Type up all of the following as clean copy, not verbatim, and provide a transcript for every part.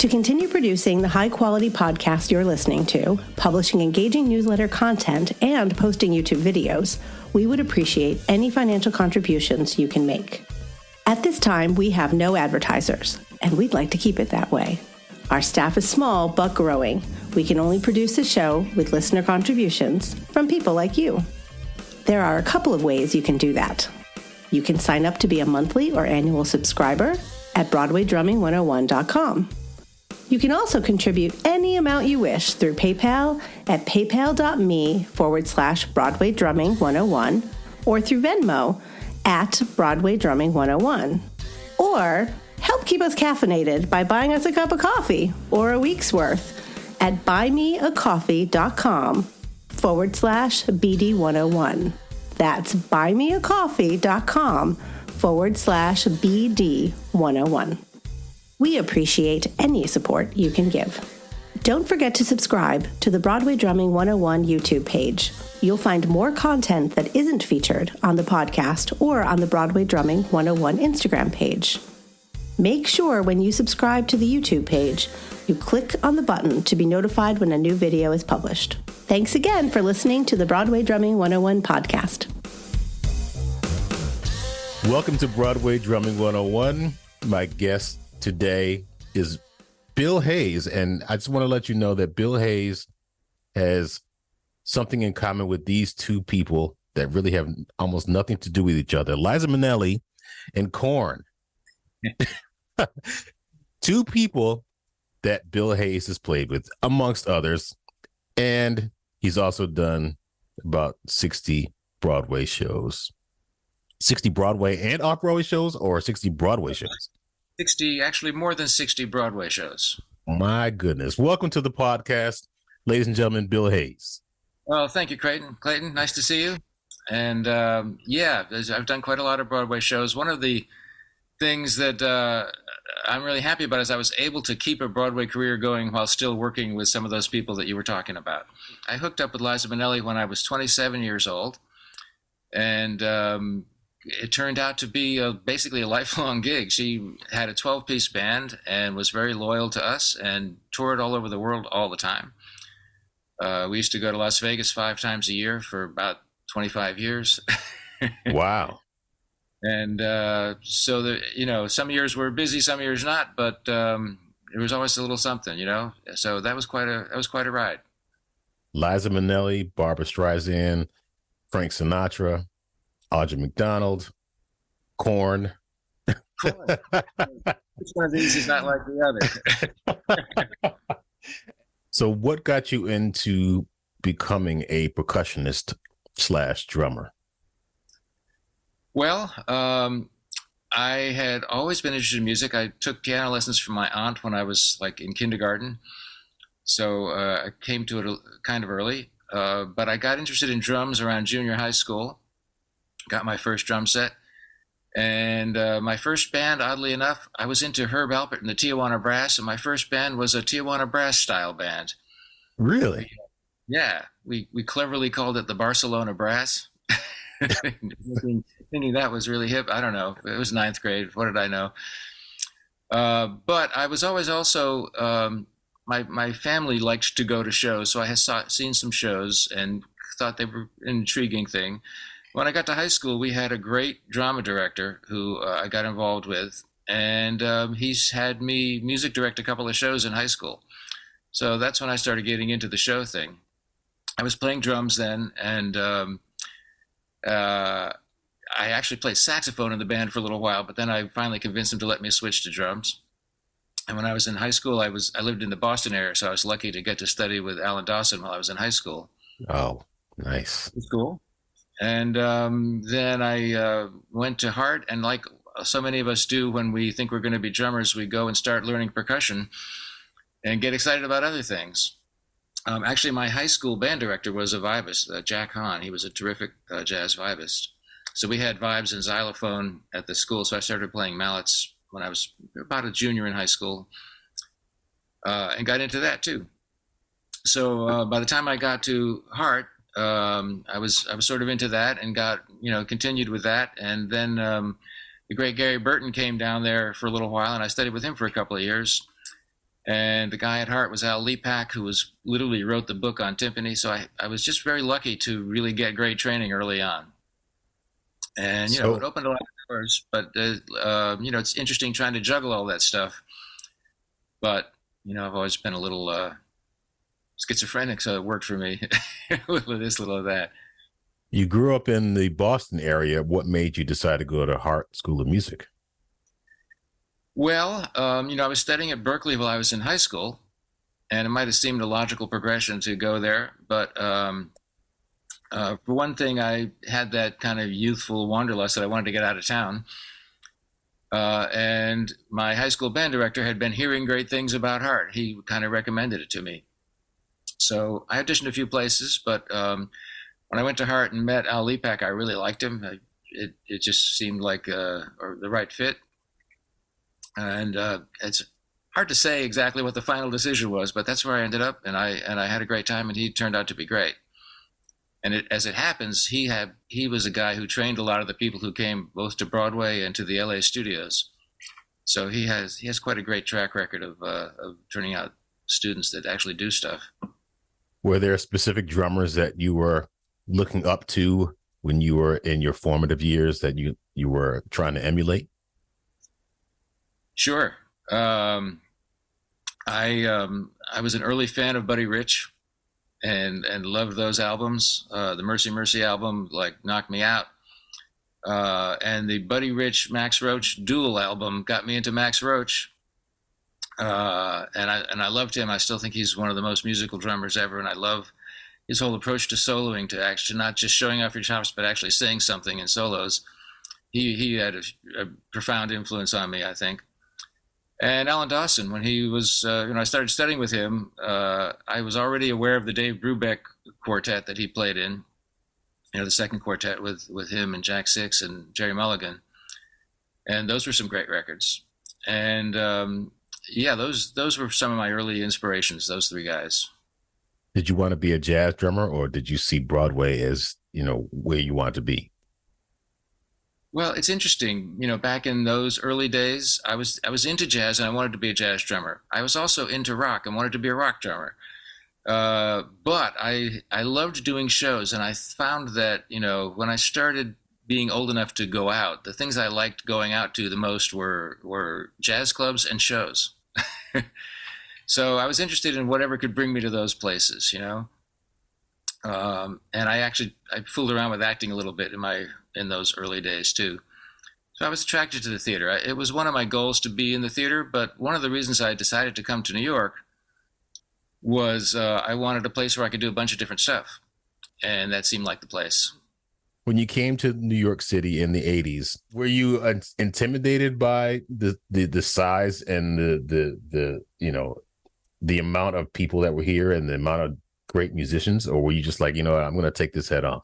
To continue producing the high-quality podcast you're listening to, publishing engaging newsletter content, and posting YouTube videos, we would appreciate any financial contributions you can make. At this time, we have no advertisers, and we'd like to keep it that way. Our staff is small but growing. We can only produce a show with listener contributions from people like you. There are a couple of ways you can do that. You can sign up to be a monthly or annual subscriber at BroadwayDrumming101.com. You can also contribute any amount you wish through PayPal at paypal.me/Broadway Drumming 101 or through Venmo at Broadway Drumming 101. Or help keep us caffeinated by buying us a cup of coffee or a week's worth at buymeacoffee.com/BD101. That's buymeacoffee.com/BD101. We appreciate any support you can give. Don't forget to subscribe to the Broadway Drumming 101 YouTube page. You'll find more content that isn't featured on the podcast or on the Broadway Drumming 101 Instagram page. Make sure when you subscribe to the YouTube page, you click on the button to be notified when a new video is published. Thanks again for listening to the Broadway Drumming 101 podcast. Welcome to Broadway Drumming 101. My guest today is Bill Hayes, and I just want to let you know that Bill Hayes has something in common with these two people that really have almost nothing to do with each other. Liza Minnelli and Korn. Two people that Bill Hayes has played with, amongst others, and he's also done about 60 Broadway shows. 60 Broadway and off-Broadway shows, or 60 Broadway shows? 60, actually more than 60 Broadway shows. My goodness. Welcome to the podcast, ladies and gentlemen, Bill Hayes. Well, thank you, Clayton. Clayton, nice to see you. And I've done quite a lot of Broadway shows. One of the things that I'm really happy about is I was able to keep a Broadway career going while still working with some of those people that you were talking about. I hooked up with Liza Minnelli when I was 27 years old, and it turned out to be basically a lifelong gig. She had a 12-piece band and was very loyal to us and toured all over the world all the time. We used to go to Las Vegas 5 times a year for about 25 years. Wow. And so some years were busy, some years not, but it was always a little something, So that was quite a ride. Liza Minnelli, Barbra Streisand, Frank Sinatra, Audra McDonald, Korn. Which one of these is not like the other? So what got you into becoming a percussionist/drummer? Well, I had always been interested in music. I took piano lessons from my aunt when I was in kindergarten. So I came to it kind of early. But I got interested in drums around junior high school. Got my first drum set. And my first band, oddly enough, I was into Herb Alpert and the Tijuana Brass, and my first band was a Tijuana Brass style band. Really? Yeah. We cleverly called it the Barcelona Brass. Thinking that was really hip. I don't know. It was 9th grade. What did I know? But I was always also, my family liked to go to shows, so I had seen some shows and thought they were an intriguing thing. When I got to high school, we had a great drama director who I got involved with, and he's had me music direct a couple of shows in high school. So that's when I started getting into the show thing. I was playing drums then, and I actually played saxophone in the band for a little while, but then I finally convinced him to let me switch to drums. And when I was in high school, I lived in the Boston area, so I was lucky to get to study with Alan Dawson while I was in high school. Oh, nice. It was cool. And then I went to Hart, and like so many of us do when we think we're going to be drummers, we go and start learning percussion and get excited about other things. Actually, my high school band director was a vibist, Jack Hahn. He was a terrific jazz vibist. So we had vibes and xylophone at the school, so I started playing mallets when I was about a junior in high school, and got into that too. So by the time I got to Hart, I was sort of into that and continued with that. And then the great Burton came down there for a little while, and I studied with him for a couple of years. And the guy at Hart was Al Lipak, who was literally wrote the book on timpani. So I was just very lucky to really get great training early on. And, you know, it So opened a lot of doors, but, you know, it's interesting trying to juggle all that stuff. But, you know, I've always been a little schizophrenic, so it worked for me with this, little of that. you grew up in the Boston area. What made you decide to go to Hart School of Music? Well, you know, I was studying at Berkeley while I was in high school, and it might have seemed a logical progression to go there. But for one thing, I had that kind of youthful wanderlust that I wanted to get out of town. And my high school band director had been hearing great things about Hart. He kind of recommended it to me. So I auditioned a few places, but when I went to Hart and met Al Lipak, I really liked him. It just seemed like the right fit. And it's hard to say exactly what the final decision was, but that's where I ended up, and I had a great time, and he turned out to be great. And as it happens, he was a guy who trained a lot of the people who came both to Broadway and to the LA studios. So he has quite a great track record of turning out students that actually do stuff. Were there specific drummers that you were looking up to when you were in your formative years that you were trying to emulate? Sure. I was an early fan of Buddy Rich, and loved those albums. The Mercy Mercy album like knocked me out, and the Buddy Rich Max Roach dual album got me into Max Roach, and I loved him. I still think he's one of the most musical drummers ever, and I love his whole approach to soloing, to actually not just showing off your chops but actually saying something in solos. He had a profound influence on me, I think. And Alan Dawson, when he was, I started studying with him, I was already aware of the Dave Brubeck quartet that he played in, the second quartet with him and Jack Six and Jerry Mulligan. And those were some great records. And those were some of my early inspirations, those three guys. Did you want to be a jazz drummer, or did you see Broadway as, where you wanted to be? Well, it's interesting. Back in those early days, I was into jazz and I wanted to be a jazz drummer. I was also into rock and wanted to be a rock drummer. But I loved doing shows, and I found that, when I started being old enough to go out, the things I liked going out to the most were jazz clubs and shows. So I was interested in whatever could bring me to those places, and I fooled around with acting a little bit in those early days too. So I was attracted to the theater. It was one of my goals to be in the theater, but one of the reasons I decided to come to New York was I wanted a place where I could do a bunch of different stuff, and that seemed like the place. When you came to New York City in the 80s, were you intimidated by the size and the amount of people that were here and the amount of great musicians, or were you just like, I'm going to take this head on?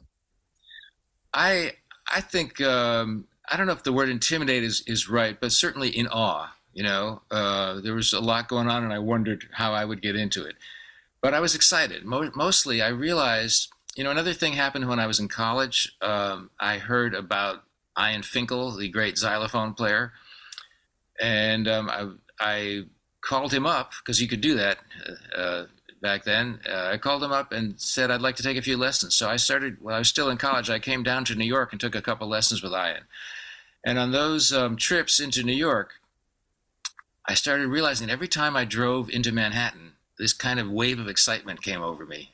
I think I don't know if the word intimidate is right, but certainly in awe. There was a lot going on, and I wondered how I would get into it. But I was excited. Mostly, I realized, another thing happened when I was in college. I heard about Ian Finkel, the great xylophone player, and I called him up because you could do that back then. I called him up and said I'd like to take a few lessons. So I started, when I was still in college, I came down to New York and took a couple lessons with Ian. And on those trips into New York, I started realizing every time I drove into Manhattan, this kind of wave of excitement came over me.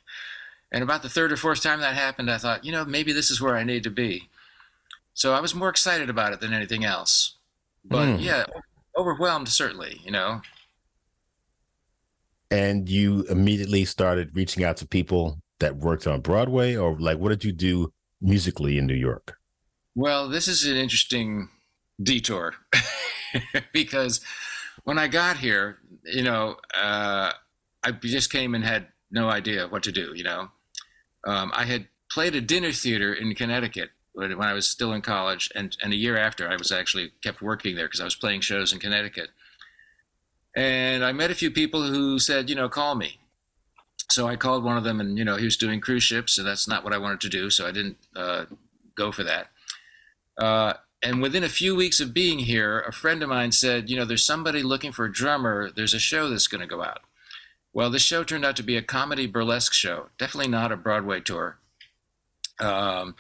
And about the third or fourth time that happened, I thought, maybe this is where I need to be. So I was more excited about it than anything else. But yeah, overwhelmed, certainly, And you immediately started reaching out to people that worked on Broadway, or like, what did you do musically in New York? Well, this is an interesting detour because when I got here, I just came and had no idea what to do. I had played a dinner theater in Connecticut when I was still in college, and a year after I was actually kept working there because I was playing shows in Connecticut. And I met a few people who said, call me. So I called one of them, and, he was doing cruise ships, so that's not what I wanted to do. So I didn't go for that. And within a few weeks of being here, a friend of mine said, there's somebody looking for a drummer. There's a show that's going to go out. Well, this show turned out to be a comedy burlesque show, definitely not a Broadway tour. And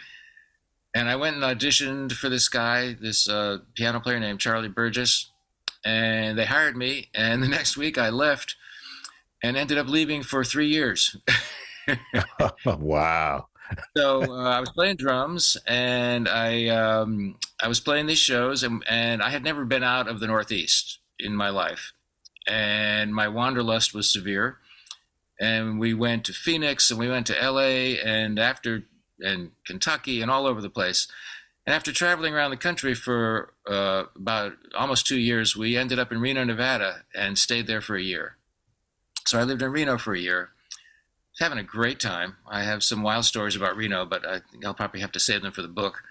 I went and auditioned for this guy, this piano player named Charlie Burgess, and they hired me. And the next week I left and ended up leaving for 3 years. Wow. So I was playing drums, and I was playing these shows, and I had never been out of the Northeast in my life, and my wanderlust was severe. And we went to Phoenix, and we went to L.A. and Kentucky, and all over the place. And after traveling around the country for about almost 2 years, we ended up in Reno, Nevada, and stayed there for a year. So I lived in Reno for a year. Having a great time. I have some wild stories about Reno, but I think I'll probably have to save them for the book.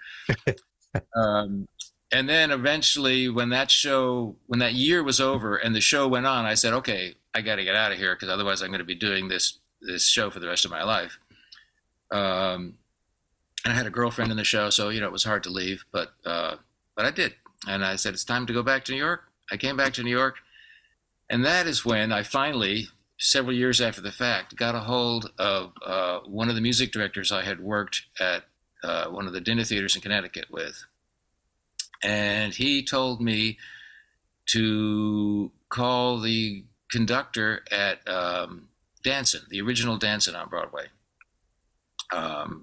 And then eventually, when that year was over and the show went on, I said, okay, I got to get out of here, because otherwise I'm going to be doing this show for the rest of my life. And I had a girlfriend in the show, so it was hard to leave, but I did. And I said, it's time to go back to New York. I came back to New York, and that is when I finally, several years after the fact, got a hold of one of the music directors I had worked at one of the dinner theaters in Connecticut with. And he told me to call the conductor at Danson, the original Danson on Broadway,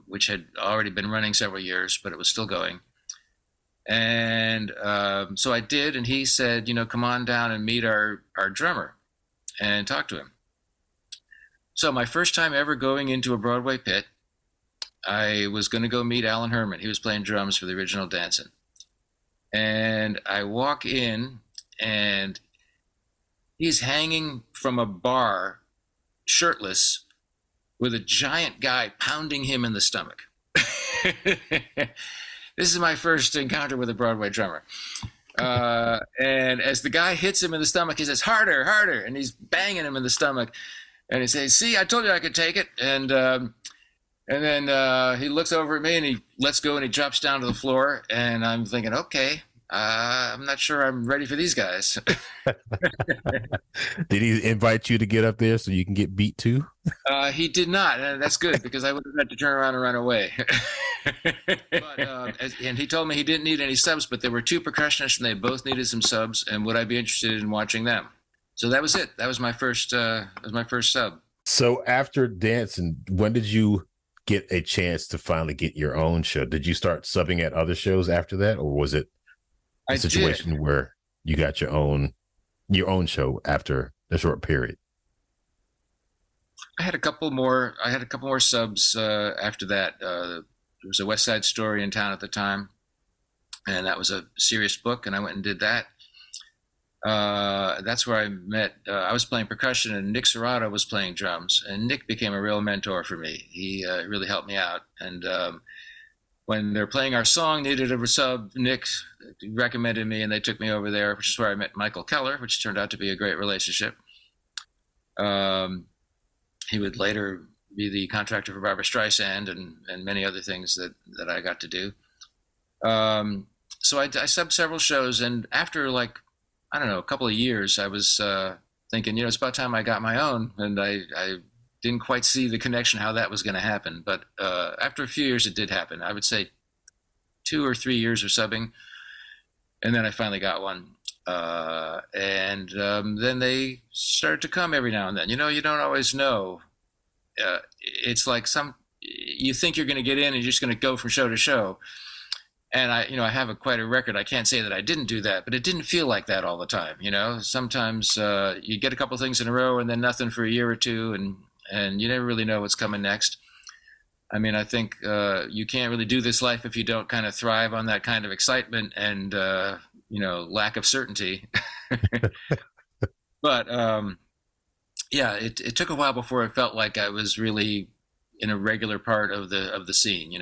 which had already been running several years, but it was still going. And so I did, and he said, come on down and meet our drummer and talk to him. So my first time ever going into a Broadway pit, I was going to go meet Alan Herman. He was playing drums for the original Danson. And I walk in, and he's hanging from a bar, shirtless, with a giant guy pounding him in the stomach. This is my first encounter with a Broadway drummer. And as the guy hits him in the stomach, he says, harder, harder. And he's banging him in the stomach. And he says, see, I told you I could take it. And then he looks over at me, and he lets go, and he drops down to the floor. And I'm thinking, okay, I'm not sure I'm ready for these guys. Did he invite you to get up there so you can get beat too? He did not. And that's good, because I would have had to turn around and run away. But, and he told me he didn't need any subs, but there were 2 percussionists, and they both needed some subs. And would I be interested in watching them? So that was it. That was my first sub. So after Danson, when did you get a chance to finally get your own show? Did you start subbing at other shows after that, or was it a situation where you got your own show after a short period? I had a couple more subs after that. There was a West Side Story in town at the time, and that was a serious book, and I went and did that. That's where I met, I was playing percussion, and Nick Serrato was playing drums, and Nick became a real mentor for me. He really helped me out. And when they're playing our song, needed a sub, Nick recommended me, and they took me over there, which is where I met Michael Keller, which turned out to be a great relationship. He would later be the contractor for Barbra Streisand and many other things that I got to do. So I subbed several shows, and after a couple of years, I was thinking, it's about time I got my own, and I didn't quite see the connection, how that was going to happen. But after a few years, it did happen. I would say 2 or 3 years of subbing, and then I finally got one. And then they started to come every now and then. You don't always know. It's like you think you're going to get in and you're just going to go from show to show. And I have quite a record. I can't say that I didn't do that, but it didn't feel like that all the time. Sometimes you get a couple things in a row and then nothing for a year or two, and you never really know what's coming next. I mean, I think you can't really do this life if you don't kind of thrive on that kind of excitement and lack of certainty. But it took a while before it felt like I was really in a regular part of the scene.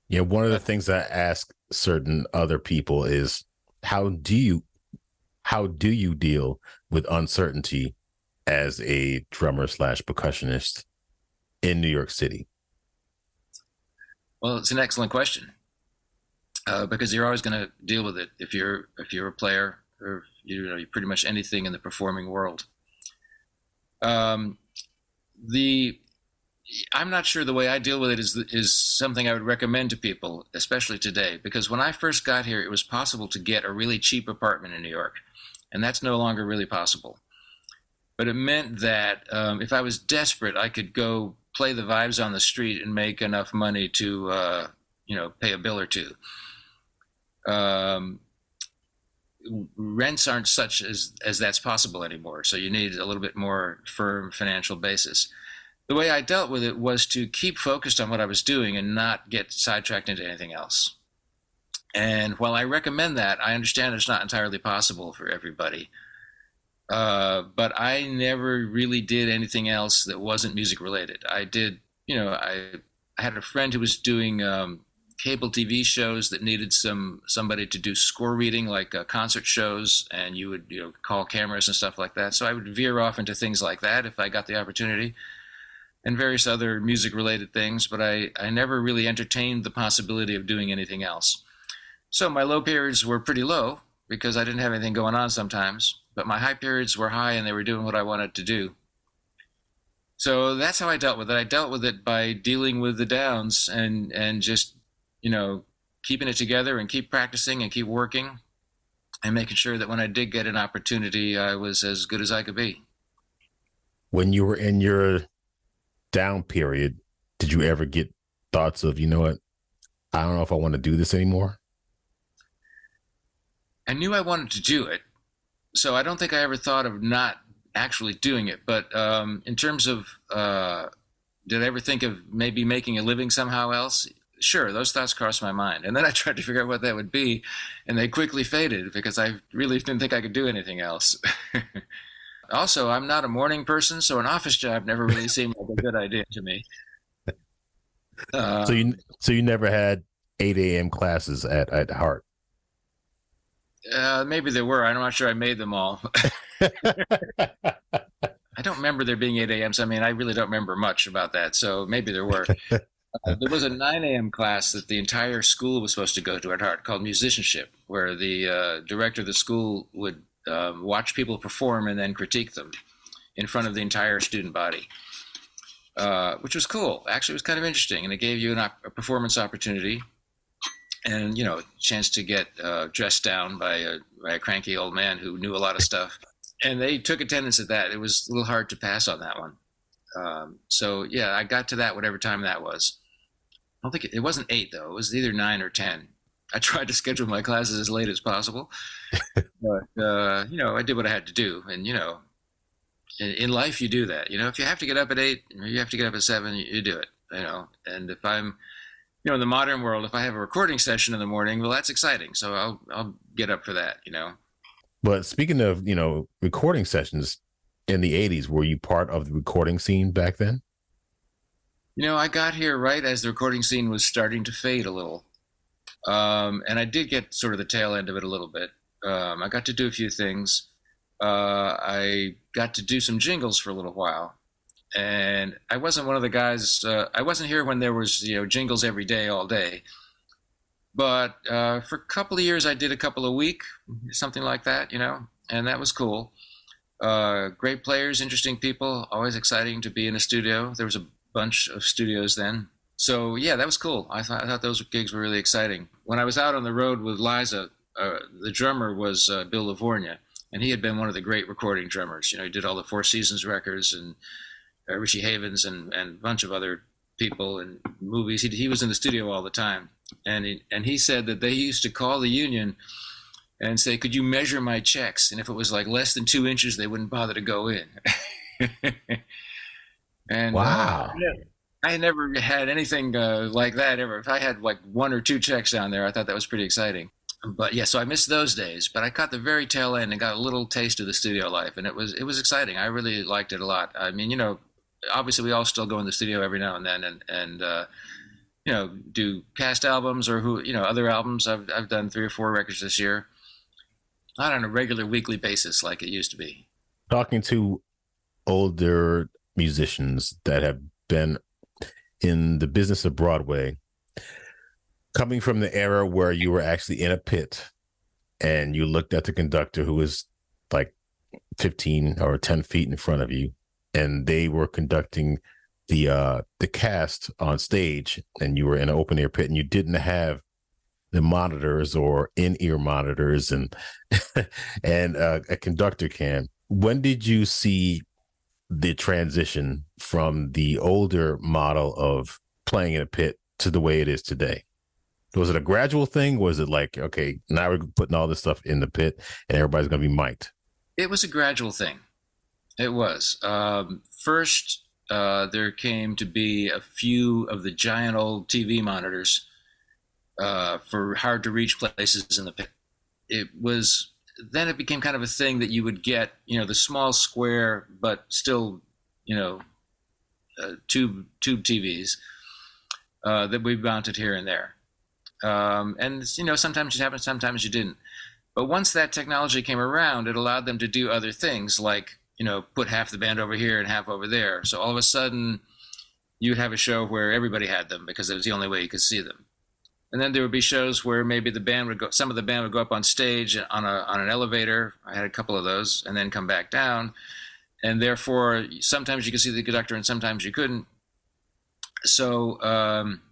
Yeah, one of the things I ask certain other people is how do you deal with uncertainty as a drummer / percussionist in New York City? Well, it's an excellent question. because you're always going to deal with it if you're a player, or you're pretty much anything in the performing world. I'm not sure the way I deal with it is something I would recommend to people, especially today, because when I first got here, it was possible to get a really cheap apartment in New York, and that's no longer really possible. But it meant that if I was desperate, I could go play the vibes on the street and make enough money to, pay a bill or two. Rents aren't such as that's possible anymore, so you need a little bit more firm financial basis. The way I dealt with it was to keep focused on what I was doing and not get sidetracked into anything else. And while I recommend that, I understand it's not entirely possible for everybody. But I never really did anything else that wasn't music related. I did, I had a friend who was doing cable TV shows that needed somebody to do score reading, like concert shows, and you would call cameras and stuff like that. So I would veer off into things like that if I got the opportunity, and various other music related things. But I never really entertained the possibility of doing anything else. So my low periods were pretty low because I didn't have anything going on sometimes, but my high periods were high and they were doing what I wanted to do. So that's how I dealt with it. I dealt with it by dealing with the downs and just, keeping it together and keep practicing and keep working and making sure that when I did get an opportunity, I was as good as I could be. When you were in your down period, did you ever get thoughts of, I don't know if I want to do this anymore? I knew I wanted to do it, so I don't think I ever thought of not actually doing it. But in terms of, did I ever think of maybe making a living somehow else? Sure, those thoughts crossed my mind. And then I tried to figure out what that would be, and they quickly faded because I really didn't think I could do anything else. Also, I'm not a morning person, so an office job never really seemed like a good idea to me. So you never had 8 a.m. classes at Hart? Maybe there were. I'm not sure I made them all. I don't remember there being 8 a.m.s. I mean, I really don't remember much about that, so maybe there were. There was a 9 a.m. class that the entire school was supposed to go to at Hart called musicianship, where the director of the school would watch people perform and then critique them in front of the entire student body, which was cool. Actually, it was kind of interesting, and it gave you a performance opportunity and, a chance to get dressed down by a cranky old man who knew a lot of stuff. And they took attendance at that. It was a little hard to pass on that one. So, yeah, I got to that whatever time that was. I don't think it wasn't 8, though. It was either 9 or 10. I tried to schedule my classes as late as possible. But, I did what I had to do. And, in life, you do that. If you have to get up at 8 or you have to get up at 7, you do it, And if I'm, in the modern world, if I have a recording session in the morning, well, that's exciting. So I'll get up for that, But speaking of, recording sessions in the 80s, were you part of the recording scene back then? I got here right as the recording scene was starting to fade a little. And I did get sort of the tail end of it a little bit. I got to do a few things. I got to do some jingles for a little while. And I wasn't one of the guys, I wasn't here when there was, jingles every day, all day. But for a couple of years, I did a couple a week, something like that, and that was cool. Great players, interesting people, always exciting to be in a studio. There was a bunch of studios then. So, yeah, that was cool. I thought those gigs were really exciting. When I was out on the road with Liza, the drummer was Bill Livornia, and he had been one of the great recording drummers. He did all the Four Seasons records and Richie Havens and a bunch of other people and movies. He was in the studio all the time. And he said that they used to call the union and say, "Could you measure my checks?" And if it was like less than 2 inches, they wouldn't bother to go in. And wow. I never had anything like that ever. If I had like 1 or 2 checks down there, I thought that was pretty exciting. But yeah, so I missed those days. But I caught the very tail end and got a little taste of the studio life, and it was exciting. I really liked it a lot. I mean, obviously we all still go in the studio every now and then and do cast albums or other albums. I've done 3 or 4 records this year, not on a regular weekly basis like it used to be. Talking to older musicians that have been in the business of Broadway, coming from the era where you were actually in a pit and you looked at the conductor who was like 15 or 10 feet in front of you, and they were conducting the cast on stage, and you were in an open air pit and you didn't have the monitors or in-ear monitors and and a conductor can. When did you see the transition from the older model of playing in a pit to the way it is today? Was it a gradual thing? Was it like, okay, now we're putting all this stuff in the pit and everybody's going to be mic'd? It was a gradual thing. It was. First, there came to be a few of the giant old TV monitors for hard to reach places in the pit. Then it became kind of a thing that you would get, the small square, but still, tube TVs that we mounted here and there. And sometimes it happened, sometimes you didn't. But once that technology came around, it allowed them to do other things like, put half the band over here and half over there. So all of a sudden, you'd have a show where everybody had them because it was the only way you could see them. And then there would be shows where maybe some of the band would go up on stage on an elevator. I had a couple of those, and then come back down. And therefore, sometimes you could see the conductor and sometimes you couldn't. So I'm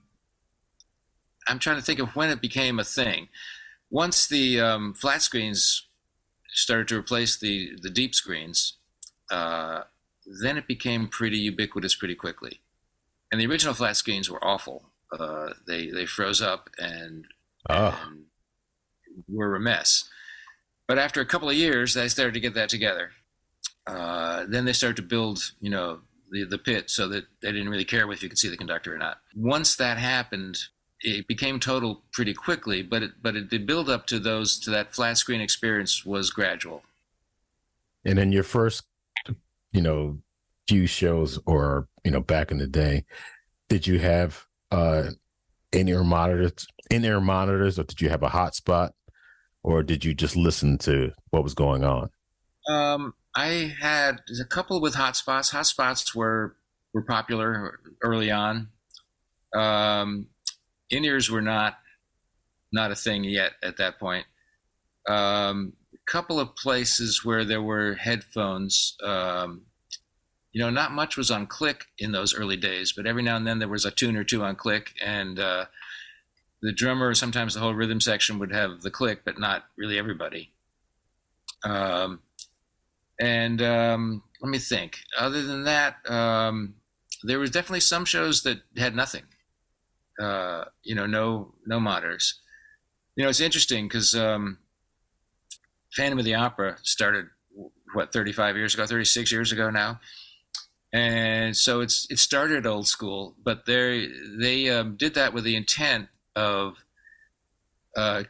trying to think of when it became a thing. Once the flat screens started to replace the deep screens, then it became pretty ubiquitous pretty quickly. And the original flat screens were awful. They froze up and were a mess. But after a couple of years, they started to get that together. Then they started to build, the pit so that they didn't really care if you could see the conductor or not. Once that happened, it became total pretty quickly. But the build up to that flat screen experience was gradual. And in your first, few shows, or back in the day, did you have in-ear monitors, or did you have a hotspot, or did you just listen to what was going on? I had a couple with hotspots. Hotspots were popular early on. In-ears were not a thing yet at that point. A couple of places where there were headphones. Not much was on click in those early days, but every now and then there was a tune or two on click, and the drummer, sometimes the whole rhythm section would have the click, but not really everybody. Let me think. Other than that, there was definitely some shows that had nothing. No monitors. It's interesting because Phantom of the Opera started 36 years ago now. And so it started old school, but they did that with the intent of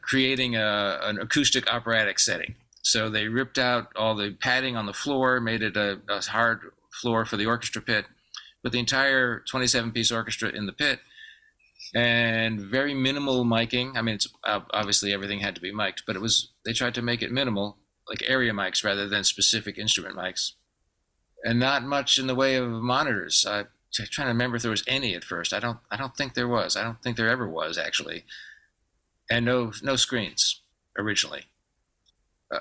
creating an acoustic operatic setting. So they ripped out all the padding on the floor, made it a hard floor for the orchestra pit, put the entire 27-piece orchestra in the pit, and very minimal miking. I mean, it's obviously everything had to be mic'd, but they tried to make it minimal, like area mics rather than specific instrument mics. And not much in the way of monitors. I'm trying to remember if there was any at first. I don't think there was. I don't think there ever was, actually. And no screens originally.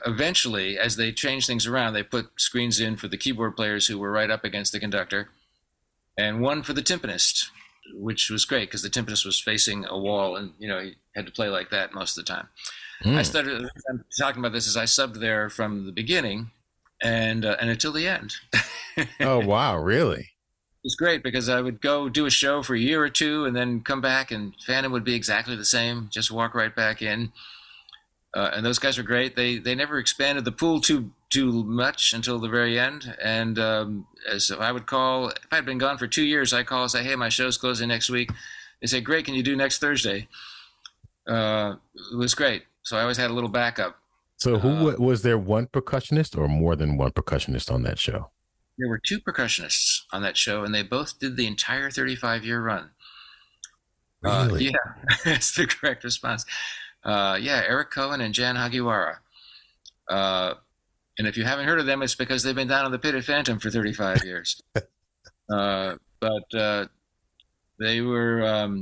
Eventually, as they changed things around, they put screens in for the keyboard players who were right up against the conductor, and one for the timpanist, which was great because the timpanist was facing a wall, and he had to play like that most of the time. I'm talking about this as I subbed there from the beginning and until the end. Oh, wow. Really? It was great because I would go do a show for a year or two and then come back, and Phantom would be exactly the same, just walk right back in. And those guys were great. They never expanded the pool too much until the very end. And so I would call, if I'd been gone for 2 years, I'd call and say, hey, my show's closing next week. They say, great, can you do next Thursday? It was great. So I always had a little backup. So was there one percussionist or more than one percussionist on that show? There were two percussionists on that show, and they both did the entire 35-year run. Really? Yeah, that's the correct response. Eric Cohen and Jan Hagiwara. And if you haven't heard of them, it's because they've been down in the pit at Phantom for 35 years. But they were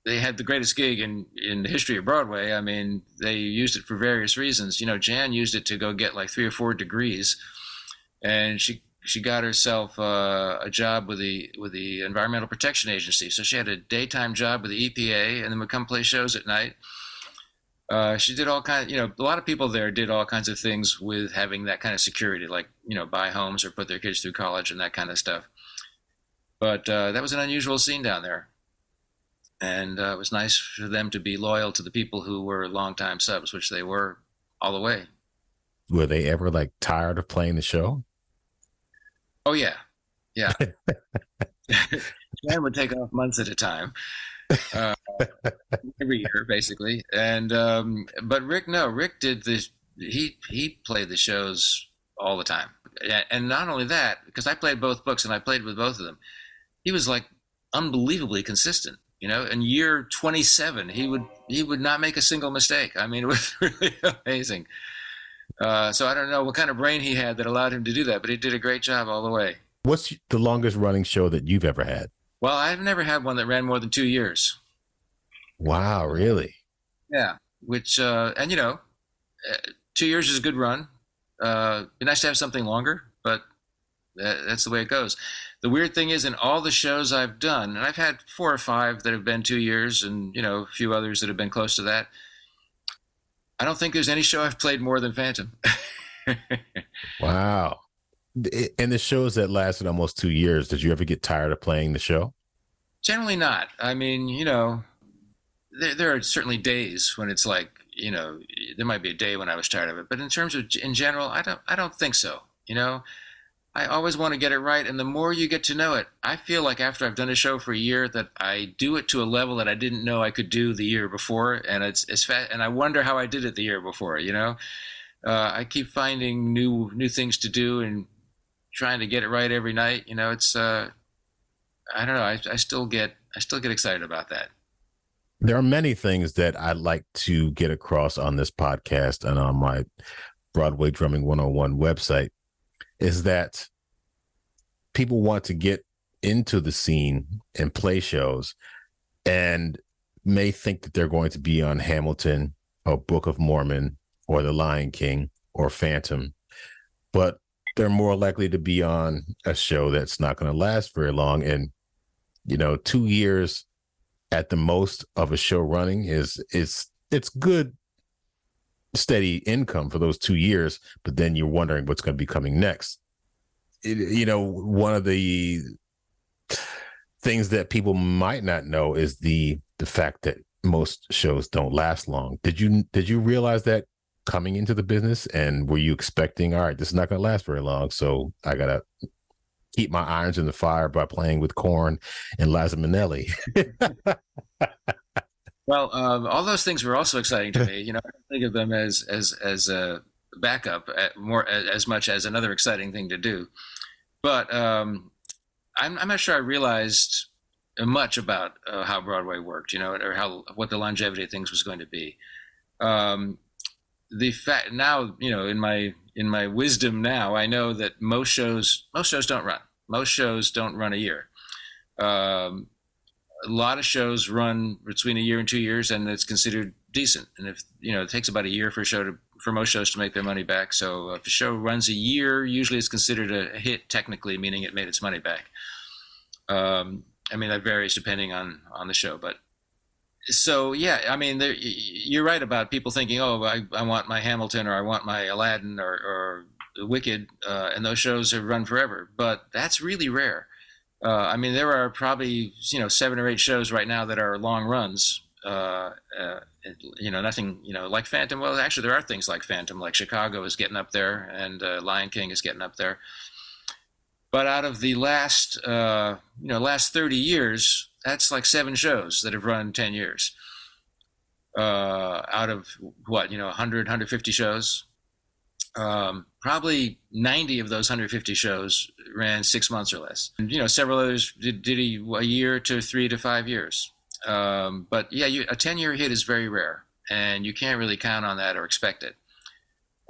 they had the greatest gig in the history of Broadway. I mean, they used it for various reasons. Jan used it to go get like 3 or 4 degrees, and she got herself a job with the Environmental Protection Agency. So she had a daytime job with the EPA, and then would come play shows at night. She did all kinds. A lot of people there did all kinds of things with having that kind of security, like buy homes or put their kids through college and that kind of stuff. But that was an unusual scene down there. And it was nice for them to be loyal to the people who were longtime subs, which they were all the way. Were they ever like tired of playing the show? Oh, yeah. Yeah. Jan would take off months at a time, every year, basically. And but Rick did this. He played the shows all the time. And not only that, because I played both books and I played with both of them, he was like unbelievably consistent. In year 27, he would not make a single mistake. I mean, it was really amazing. So I don't know what kind of brain he had that allowed him to do that, but he did a great job all the way. What's the longest running show that you've ever had? Well, I've never had one that ran more than 2 years. Wow, really? Yeah. Which, 2 years is a good run. It'd be nice to have something longer, but that's the way it goes. The weird thing is, in all the shows I've done, and I've had 4 or 5 that have been 2 years, and a few others that have been close to that, I don't think there's any show I've played more than Phantom. Wow. And the shows that lasted almost 2 years, did you ever get tired of playing the show? Generally not. I mean, there are certainly days when it's like, there might be a day when I was tired of it, but in terms of in general, I don't think so. I always want to get it right, and the more you get to know it, I feel like after I've done a show for a year that I do it to a level that I didn't know I could do the year before, and it's fast, and I wonder how I did it the year before. I keep finding new things to do and trying to get it right every night. It's I don't know. I still get excited about that. There are many things that I'd like to get across on this podcast and on my Broadway Drumming 101 website, is that people want to get into the scene and play shows and may think that they're going to be on Hamilton or Book of Mormon or The Lion King or Phantom, but they're more likely to be on a show that's not going to last very long. And, 2 years at the most of a show running it's good, steady income for those 2 years, but then you're wondering what's going to be coming next. One of the things that people might not know is the fact that most shows don't last long. Did you realize that coming into the business, and were you expecting, all right, this is not going to last very long, so I got to keep my irons in the fire by playing with Korn and Liza Minnelli? Well, all those things were also exciting to me. I don't think of them as a backup as much as another exciting thing to do. But I'm not sure I realized much about how Broadway worked, or what the longevity of things was going to be. The fact now, in my wisdom now, I know that most shows don't run. Most shows don't run a year. A lot of shows run between a year and 2 years, and it's considered decent. And if it takes about a year for most shows to make their money back. So if a show runs a year, usually it's considered a hit technically, meaning it made its money back. That varies depending on the show, but so yeah, you're right about people thinking, oh, I want my Hamilton or I want my Aladdin or Wicked, and those shows have run forever, but that's really rare. There are probably 7 or 8 shows right now that are long runs. Nothing like Phantom. Well, actually, there are things like Phantom, like Chicago is getting up there, and Lion King is getting up there. But out of the last 30 years, that's like 7 shows that have run 10 years. Out of 100, 150 shows. Probably 90 of those 150 shows ran 6 months or less. And, several others did a year to 3 to 5 years. But yeah, a 10-year hit is very rare, and you can't really count on that or expect it.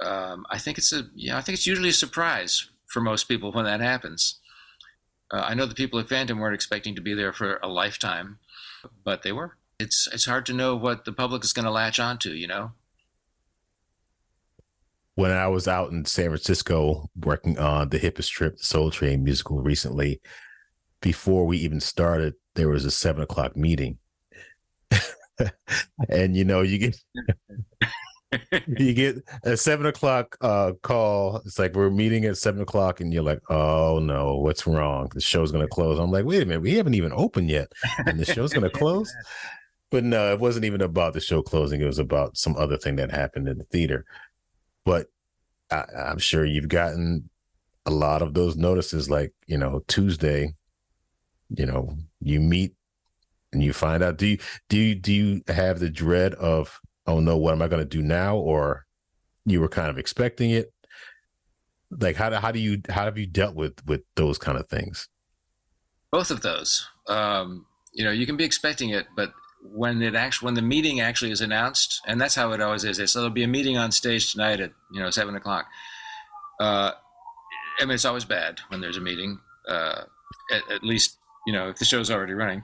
I think it's usually a surprise for most people when that happens. I know the people at Phantom weren't expecting to be there for a lifetime, but they were. it's hard to know what the public is going to latch onto, you know? When I was out in San Francisco working on the Hippest Trip, the Soul Train musical recently, before we even started, there was a 7 o'clock meeting. And you get a 7 o'clock call. It's like, we're meeting at 7 o'clock, and you're like, oh no, what's wrong? The show's gonna close. I'm like, wait a minute, we haven't even opened yet, and the show's gonna close. But no, it wasn't even about the show closing. It was about some other thing that happened in the theater. But I'm sure you've gotten a lot of those notices, like, Tuesday, you meet and you find out. Do you have the dread of, oh no, what am I going to do now? Or you were kind of expecting it? Like, how have you dealt with those kind of things? Both of those. You can be expecting it, but when the meeting actually is announced, and that's how it always is. So there'll be a meeting on stage tonight at 7 o'clock. I mean, it's always bad when there's a meeting. At least if the show's already running.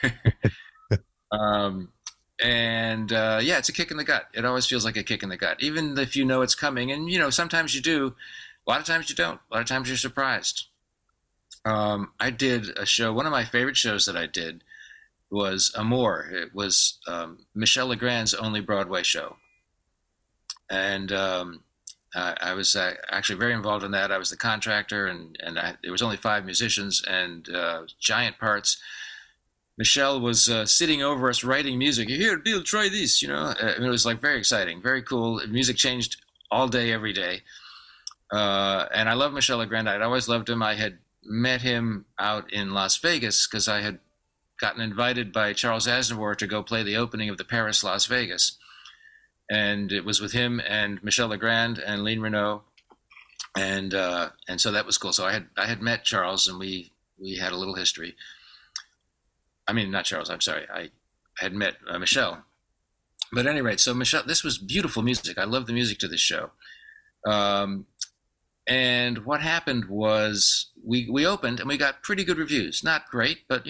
It's a kick in the gut. It always feels like a kick in the gut, even if it's coming. And sometimes you do. A lot of times you don't. A lot of times you're surprised. I did a show. One of my favorite shows that I did was Amour. It was Michel Legrand's only Broadway show. And I was actually very involved in that. I was the contractor, and there was only 5 musicians and giant parts. Michel was sitting over us writing music. Here, Bill, try this, it was like very exciting, very cool. Music changed all day, every day. And I love Michel Legrand. I'd always loved him. I had met him out in Las Vegas because I had gotten invited by Charles Aznavour to go play the opening of the Paris Las Vegas. And it was with him and Michel Legrand and Lynn Renaud. And so that was cool. So I had met Charles, and we had a little history. I mean, not Charles, I'm sorry. I had met Michel. But at any rate, so Michel, this was beautiful music. I love the music to this show. And what happened was we opened and we got pretty good reviews. Not great, but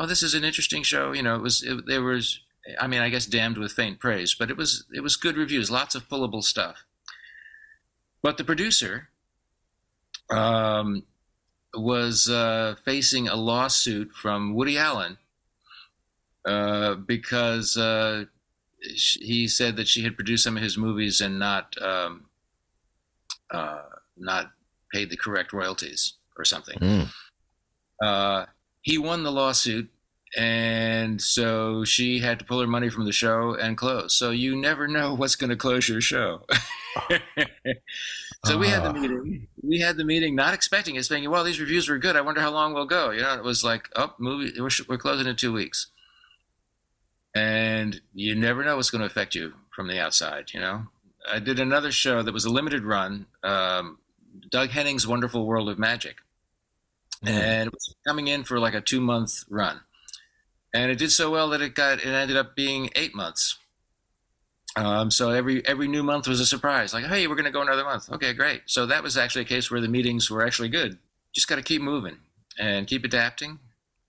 this is an interesting show. There was, I mean, I guess damned with faint praise, but it was good reviews, lots of pullable stuff. But the producer was facing a lawsuit from Woody Allen because he said that she had produced some of his movies and not paid the correct royalties or something. He won the lawsuit, and so she had to pull her money from the show and close. So you never know what's going to close your show. So we had the meeting. We had the meeting, not expecting it, thinking, well, these reviews were good. I wonder how long we'll go. It was like, we're closing in 2 weeks. And you never know what's going to affect you from the outside, I did another show that was a limited run, Doug Henning's Wonderful World of Magic. And it was coming in for like a 2-month run. And it did so well that it ended up being 8 months. So every new month was a surprise. Like, hey, we're going to go another month. Okay, great. So that was actually a case where the meetings were actually good. Just got to keep moving and keep adapting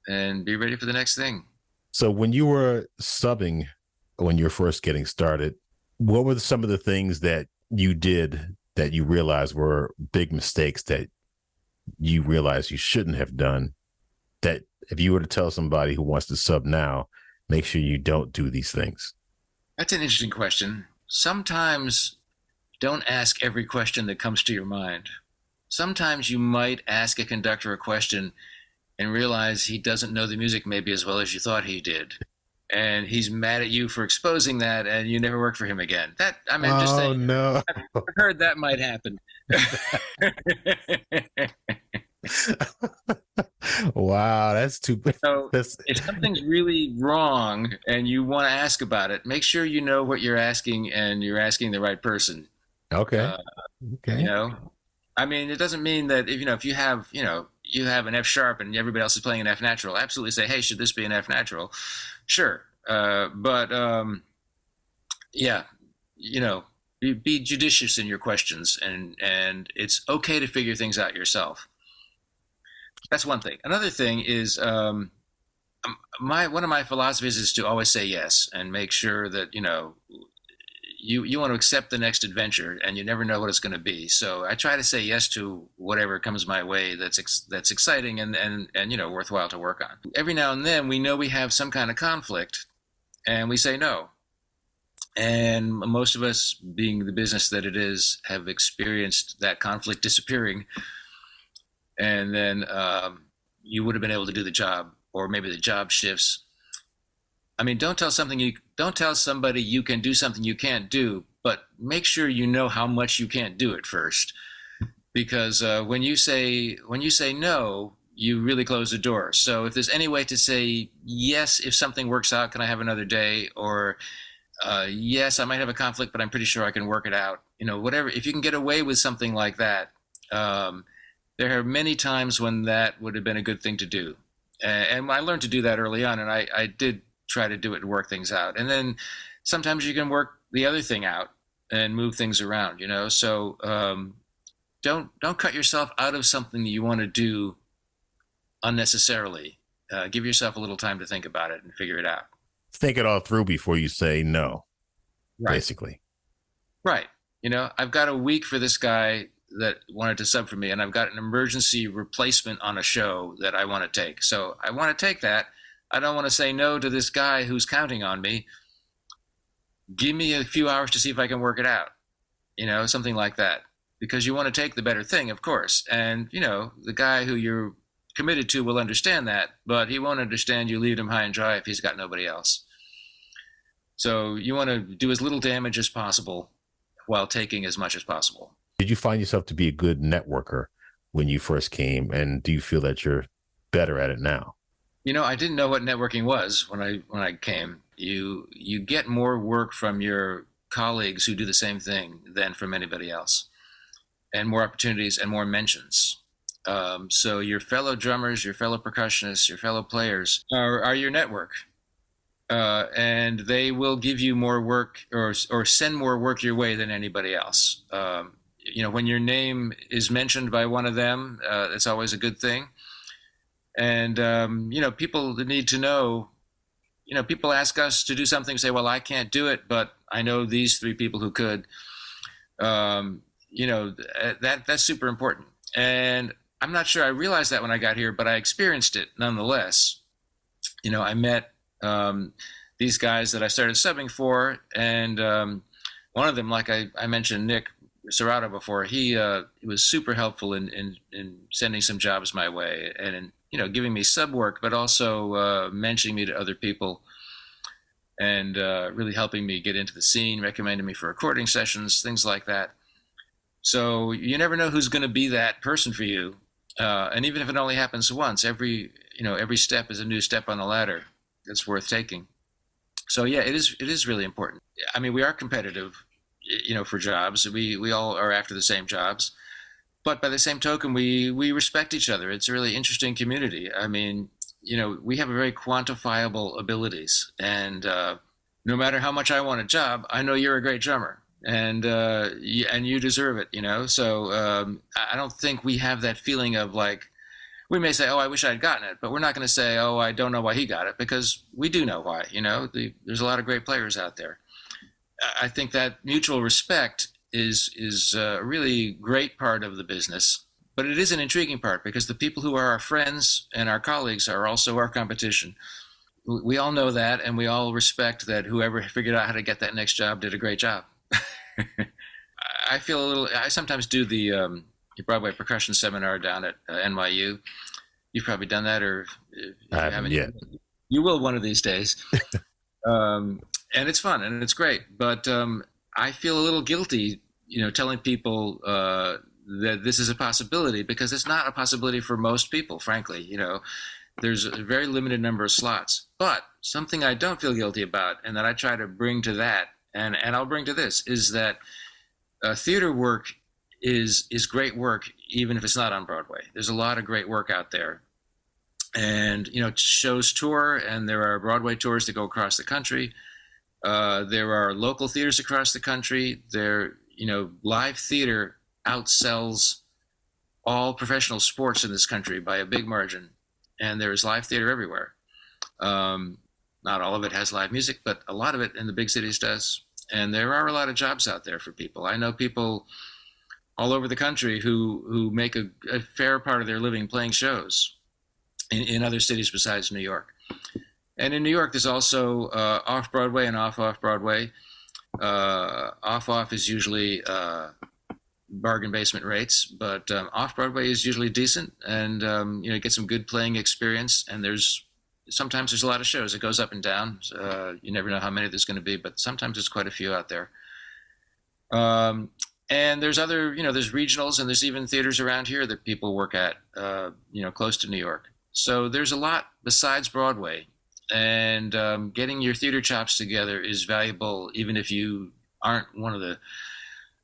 and be ready for the next thing. So when you were subbing, when you were first getting started, what were some of the things that you did that you realized were big mistakes that you realized you shouldn't have done, that if you were to tell somebody who wants to sub now, make sure you don't do these things? That's an interesting question. Sometimes don't ask every question that comes to your mind. Sometimes you might ask a conductor a question and realize he doesn't know the music maybe as well as you thought he did. And he's mad at you for exposing that, and you never work for him again. Just saying. No. I've heard that might happen. Wow, that's too bad. So if something's really wrong and you want to ask about it, make sure you know what you're asking and you're asking the right person. Okay. Okay. I mean, it doesn't mean that if you have an F sharp and everybody else is playing an F natural, absolutely say, hey, should this be an F natural? Sure. Be judicious in your questions, and it's okay to figure things out yourself. That's one thing. Another thing is one of my philosophies is to always say yes and make sure that, you want to accept the next adventure, and you never know what it's going to be. So I try to say yes to whatever comes my way that's exciting and worthwhile to work on. Every now and then we know we have some kind of conflict, and we say no. And most of us, being the business that it is, have experienced that conflict disappearing, and then you would have been able to do the job, or maybe the job shifts. I mean, don't tell somebody you can do something you can't do, but make sure you know how much you can't do it first, because when you say no, you really close the door. So if there's any way to say yes, if something works out, can I have another day? Or yes, I might have a conflict, but I'm pretty sure I can work it out. Whatever. If you can get away with something like that, there are many times when that would have been a good thing to do. And I learned to do that early on, and I did try to do it and work things out. And then sometimes you can work the other thing out and move things around, So don't cut yourself out of something that you want to do unnecessarily. Give yourself a little time to think about it and figure it out. Think it all through before you say no, right. Basically. Right. I've got a week for this guy that wanted to sub for me, and I've got an emergency replacement on a show that I want to take. So I want to take that. I don't want to say no to this guy who's counting on me. Give me a few hours to see if I can work it out, something like that. Because you want to take the better thing, of course. And, the guy who you're committed to will understand that, but he won't understand you leave him high and dry if he's got nobody else. So you want to do as little damage as possible while taking as much as possible. Did you find yourself to be a good networker when you first came? And do you feel that you're better at it now? I didn't know what networking was when I came. You get more work from your colleagues who do the same thing than from anybody else, and more opportunities and more mentions. So your fellow drummers, your fellow percussionists, your fellow players are your network, and they will give you more work or send more work your way than anybody else. When your name is mentioned by one of them, it's always a good thing. And, people need to know, people ask us to do something, say, well, I can't do it, but I know these three people who could. That's super important. And I'm not sure I realized that when I got here, but I experienced it nonetheless. I met these guys that I started subbing for, and one of them, like I mentioned, Nick Serrato before, he was super helpful in sending some jobs my way, and giving me sub work, but also mentioning me to other people, and really helping me get into the scene, recommending me for recording sessions, things like that. So you never know who's going to be that person for you, and even if it only happens once, every step is a new step on the ladder that's worth taking. So yeah, it is really important. I mean, we are competitive, for jobs. We all are after the same jobs. But by the same token, we respect each other. It's a really interesting community. I mean, we have very quantifiable abilities, and no matter how much I want a job, I know you're a great drummer, and you deserve it. So I don't think we have that feeling of like, we may say, oh, I wish I'd gotten it, but we're not going to say, oh, I don't know why he got it, because we do know why. There's a lot of great players out there. I think that mutual respect is a really great part of the business, but it is an intriguing part, because the people who are our friends and our colleagues are also our competition. We all know that, and we all respect that whoever figured out how to get that next job did a great job. I sometimes do the Broadway percussion seminar down at NYU. You've probably done that, or if you haven't yet. You will one of these days. And it's fun and it's great, but I feel a little guilty, telling people that this is a possibility, because it's not a possibility for most people, frankly. There's a very limited number of slots. But something I don't feel guilty about, and that I try to bring to that, and I'll bring to this, is that theater work is great work, even if it's not on Broadway. There's a lot of great work out there. And, shows tour, and there are Broadway tours that go across the country. There are local theaters across the country. Live theater outsells all professional sports in this country by a big margin, and there's live theater everywhere. Not all of it has live music, but a lot of it in the big cities does. And there are a lot of jobs out there for people. I know people all over the country who make a fair part of their living playing shows in other cities besides New York. And in New York, there's also off-Broadway and off-Broadway. Off is usually bargain basement rates, but off-Broadway is usually decent, and you get some good playing experience. And sometimes there's a lot of shows. It goes up and down. You never know how many there's going to be, but sometimes there's quite a few out there. And there's other, there's regionals, and there's even theaters around here that people work at, close to New York. So there's a lot besides Broadway, and getting your theater chops together is valuable, even if you aren't one of the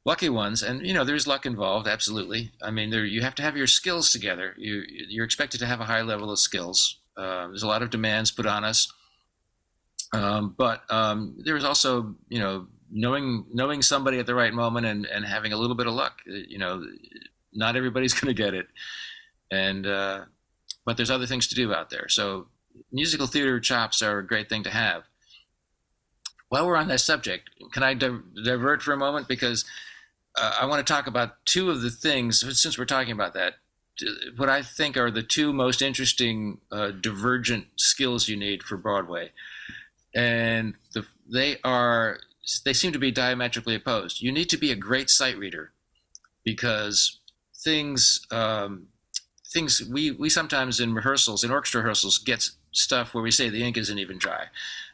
lucky ones. And, there's luck involved, absolutely. I mean, you have to have your skills together. You're expected to have a high level of skills. There's a lot of demands put on us. But there's also, knowing somebody at the right moment and having a little bit of luck. Not everybody's going to get it. And but there's other things to do out there. So musical theater chops are a great thing to have. While we're on that subject, can I divert for a moment? Because I want to talk about two of the things, since we're talking about that, what I think are the two most interesting divergent skills you need for Broadway. And they seem to be diametrically opposed. You need to be a great sight reader, because we sometimes in orchestra rehearsals, get stuff where we say the ink isn't even dry.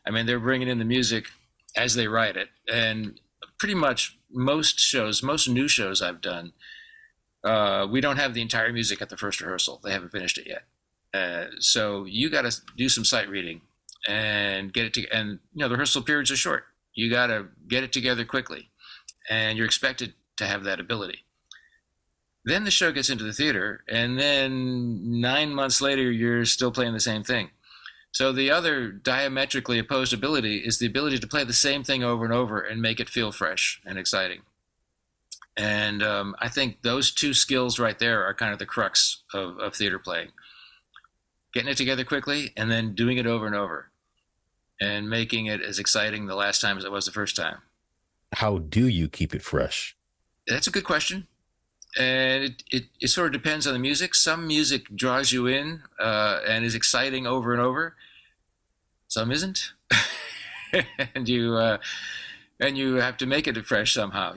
I mean, they're bringing in the music as they write it. And pretty much most new shows I've done, we don't have the entire music at the first rehearsal. They haven't finished it yet. So you got to do some sight reading and get it to, and the rehearsal periods are short. You got to get it together quickly, and you're expected to have that ability. Then the show gets into the theater, and then 9 months later, you're still playing the same thing. So the other diametrically opposed ability is the ability to play the same thing over and over and make it feel fresh and exciting. And I think those two skills right there are kind of the crux of theater playing. Getting it together quickly and then doing it over and over and making it as exciting the last time as it was the first time. How do you keep it fresh? That's a good question. And it sort of depends on the music. Some music draws you in and is exciting over and over. Some isn't. and you have to make it fresh somehow,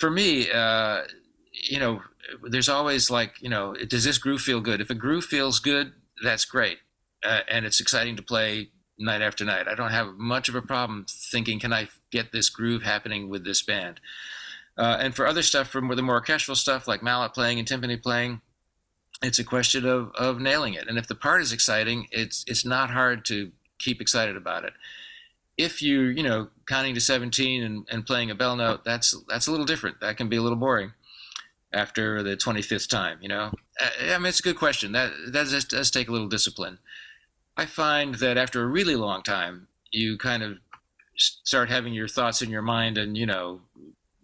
For me, there's always does this groove feel good? If a groove feels good, that's great. And it's exciting to play night after night. I don't have much of a problem thinking, can I get this groove happening with this band? And for other stuff, for the more orchestral stuff like mallet playing and timpani playing, it's a question of nailing it. And if the part is exciting, it's not hard to keep excited about it. If you counting to 17 and playing a bell note, that's a little different. That can be a little boring after the 25th time. I mean, it's a good question. That does take a little discipline. I find that after a really long time, you kind of start having your thoughts in your mind and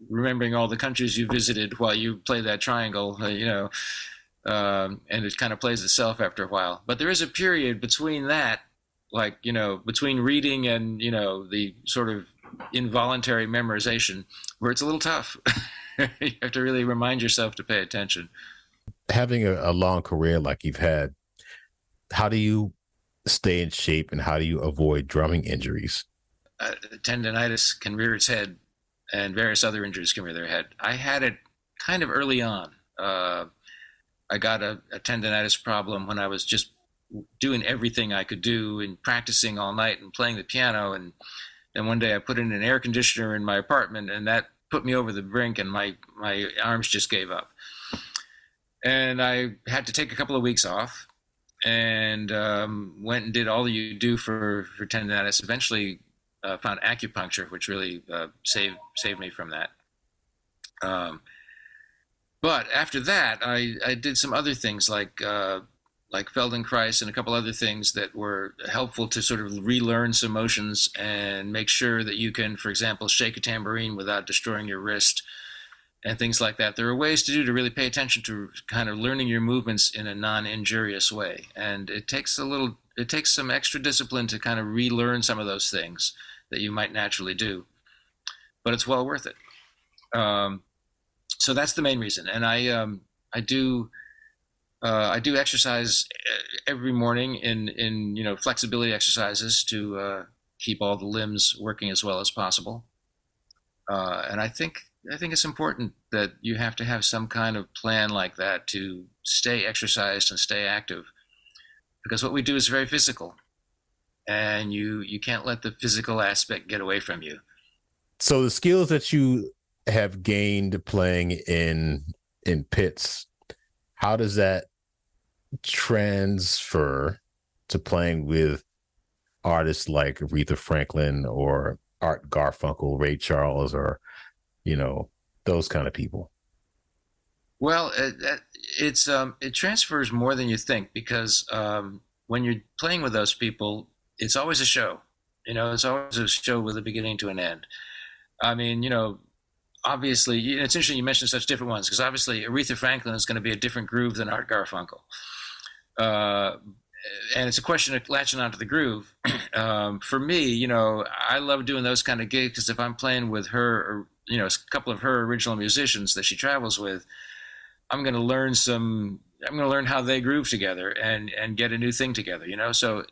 remembering all the countries you visited while you play that triangle, and it kind of plays itself after a while. But there is a period between that, between reading and, the sort of involuntary memorization, where it's a little tough. You have to really remind yourself to pay attention. Having a long career like you've had, how do you stay in shape and how do you avoid drumming injuries? Tendinitis can rear its head, and various other injuries can rear their head. I had it kind of early on. I got a tendinitis problem when I was just doing everything I could do and practicing all night and playing the piano. And then one day I put in an air conditioner in my apartment, and that put me over the brink, and my arms just gave up. And I had to take a couple of weeks off and went and did all you do for tendinitis. Eventually found acupuncture, which really saved me from that. But after that, I did some other things like Feldenkrais and a couple other things that were helpful to sort of relearn some motions and make sure that you can, for example, shake a tambourine without destroying your wrist, and things like that. There are ways to do to really pay attention to kind of learning your movements in a non-injurious way. And it takes some extra discipline to kind of relearn some of those things that you might naturally do, but it's well worth it. So that's the main reason. And I do exercise every morning in flexibility exercises to keep all the limbs working as well as possible. And I think it's important that you have to have some kind of plan like that to stay exercised and stay active, because what we do is very physical, and you can't let the physical aspect get away from you. So the skills that you have gained playing in pits, how does that transfer to playing with artists like Aretha Franklin or Art Garfunkel, Ray Charles, or those kind of people? Well, it transfers more than you think, because when you're playing with those people, it's always a show. It's always a show with a beginning to an end. I mean, obviously, it's interesting you mentioned such different ones, because obviously Aretha Franklin is going to be a different groove than Art Garfunkel. And it's a question of latching onto the groove. For me, I love doing those kind of gigs, because if I'm playing with her, or, a couple of her original musicians that she travels with, I'm going to learn how they groove together and get a new thing together, So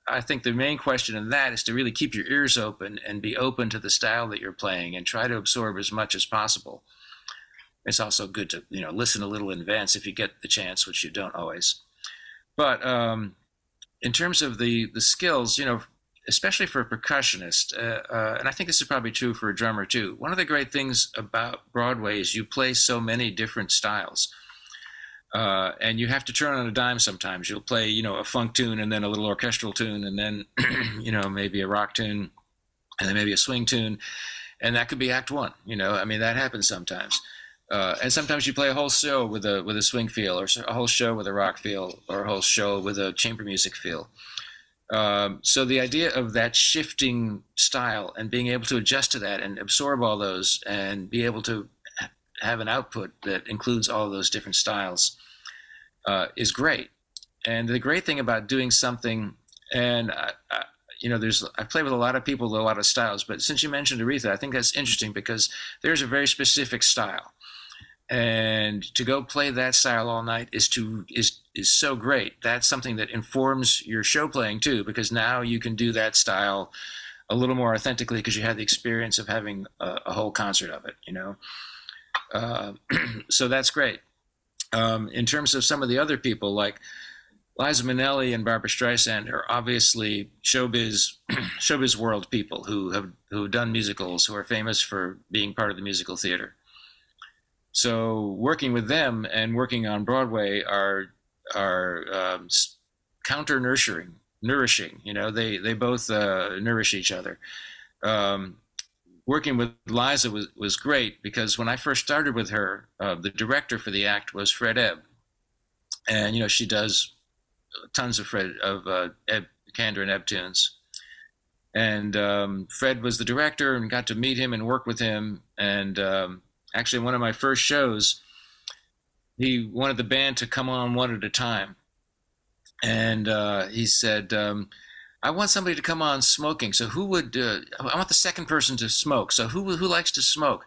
I think the main question in that is to really keep your ears open and be open to the style that you're playing and try to absorb as much as possible. It's also good to, listen a little in advance if you get the chance, which you don't always. But in terms of the skills, especially for a percussionist, and I think this is probably true for a drummer too, one of the great things about Broadway is you play so many different styles. And you have to turn on a dime sometimes. You'll play, a funk tune and then a little orchestral tune and then, maybe a rock tune and then maybe a swing tune. And that could be act one, that happens sometimes. And sometimes you play a whole show with a swing feel, or a whole show with a rock feel, or a whole show with a chamber music feel. So the idea of that shifting style and being able to adjust to that and absorb all those and be able to have an output that includes all of those different styles is great. And the great thing about doing something, and I've played with a lot of people with a lot of styles, but since you mentioned Aretha, I think that's interesting, because there's a very specific style. And to go play that style all night is so great. That's something that informs your show playing too, because now you can do that style a little more authentically, because you had the experience of having a whole concert of it, So that's great. In terms of some of the other people, like Liza Minnelli and Barbra Streisand, are obviously showbiz world people who've done musicals, who are famous for being part of the musical theater. So working with them and working on Broadway are counter-nourishing. They both nourish each other. Working with Liza was great, because when I first started with her, the director for the act was Fred Ebb, and she does tons of Ebb Kander and Ebb tunes. And Fred was the director, and got to meet him and work with him. And actually, one of my first shows, he wanted the band to come on one at a time. And he said, I want somebody to come on smoking. So who would, I want the second person to smoke. So who likes to smoke?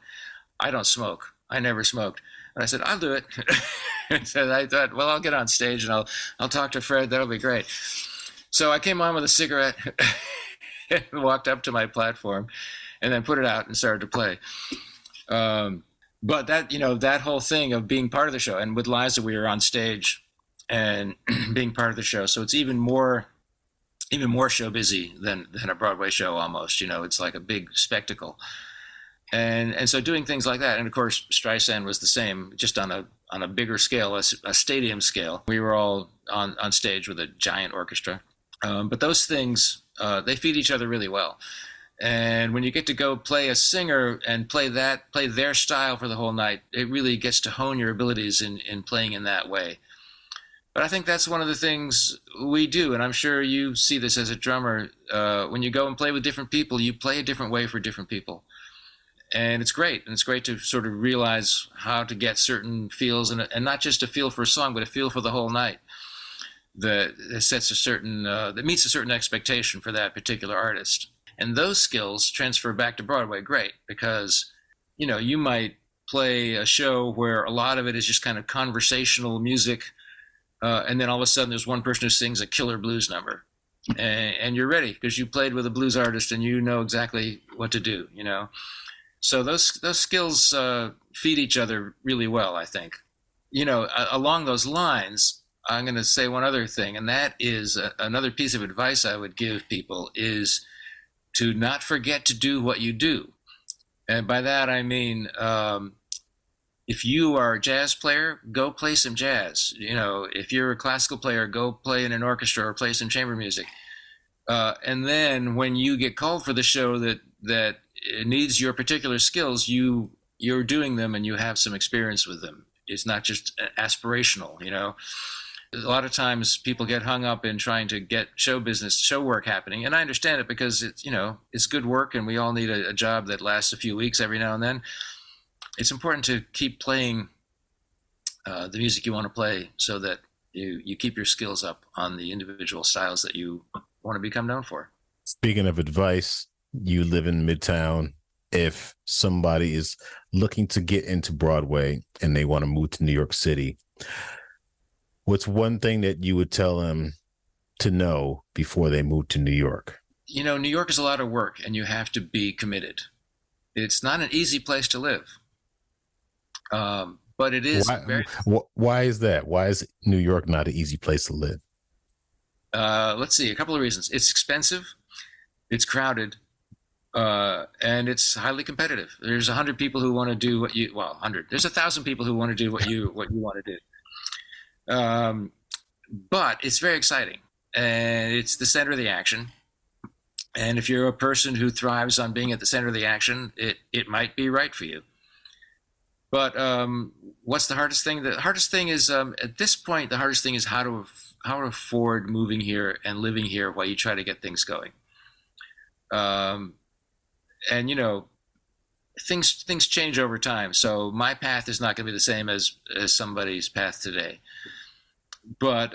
I don't smoke. I never smoked. And I said, I'll do it. So I thought, well, I'll get on stage and I'll talk to Fred. That'll be great. So I came on with a cigarette and walked up to my platform and then put it out and started to play. But that, that whole thing of being part of the show, and with Liza, we were on stage and being part of the show. So it's even more show busy than a Broadway show almost. It's like a big spectacle. And so doing things like that, and of course Streisand was the same, just on a bigger scale, a stadium scale. We were all on stage with a giant orchestra. But those things, they feed each other really well. And when you get to go play a singer and play their style for the whole night, it really gets to hone your abilities in playing in that way. But I think that's one of the things we do, and I'm sure you see this as a drummer. When you go and play with different people, you play a different way for different people. And it's great. And it's great to sort of realize how to get certain feels, and not just a feel for a song, but a feel for the whole night that sets a certain, that meets a certain expectation for that particular artist. And those skills transfer back to Broadway great, because, you know, you might play a show where a lot of it is just kind of conversational music, and then all of a sudden there's one person who sings a killer blues number, and you're ready because you played with a blues artist and you know exactly what to do, you know. So those skills feed each other really well, I think. You know, along those lines, I'm going to say one other thing, and that is another piece of advice I would give people is to not forget to do what you do. And by that, I mean, if you are a jazz player, go play some jazz. You know, if you're a classical player, go play in an orchestra or play some chamber music. And then when you get called for the show that needs your particular skills, you're doing them and you have some experience with them. It's not just aspirational, you know. A lot of times people get hung up in trying to get show work happening. And I understand it, because it's, you know, it's good work and we all need a job that lasts a few weeks every now and then. It's important to keep playing the music you want to play, so that you keep your skills up on the individual styles that you want to become known for. Speaking of advice, you live in Midtown. If somebody is looking to get into Broadway and they want to move to New York City, what's one thing that you would tell them to know before they move to New York? You know, New York is a lot of work and you have to be committed. It's not an easy place to live. But it is why is that? Why is New York not an easy place to live? Let's see, a couple of reasons. It's expensive, it's crowded, and it's highly competitive. There's 100 people who want to do what you, well, 100. There's 1,000 people who want to do what you want to do. But it's very exciting, and it's the center of the action. And if you're a person who thrives on being at the center of the action, it might be right for you. But what's the hardest thing? The hardest thing is, at this point, the hardest thing is how to afford moving here and living here while you try to get things going. And you know, things change over time. So my path is not going to be the same as somebody's path today. But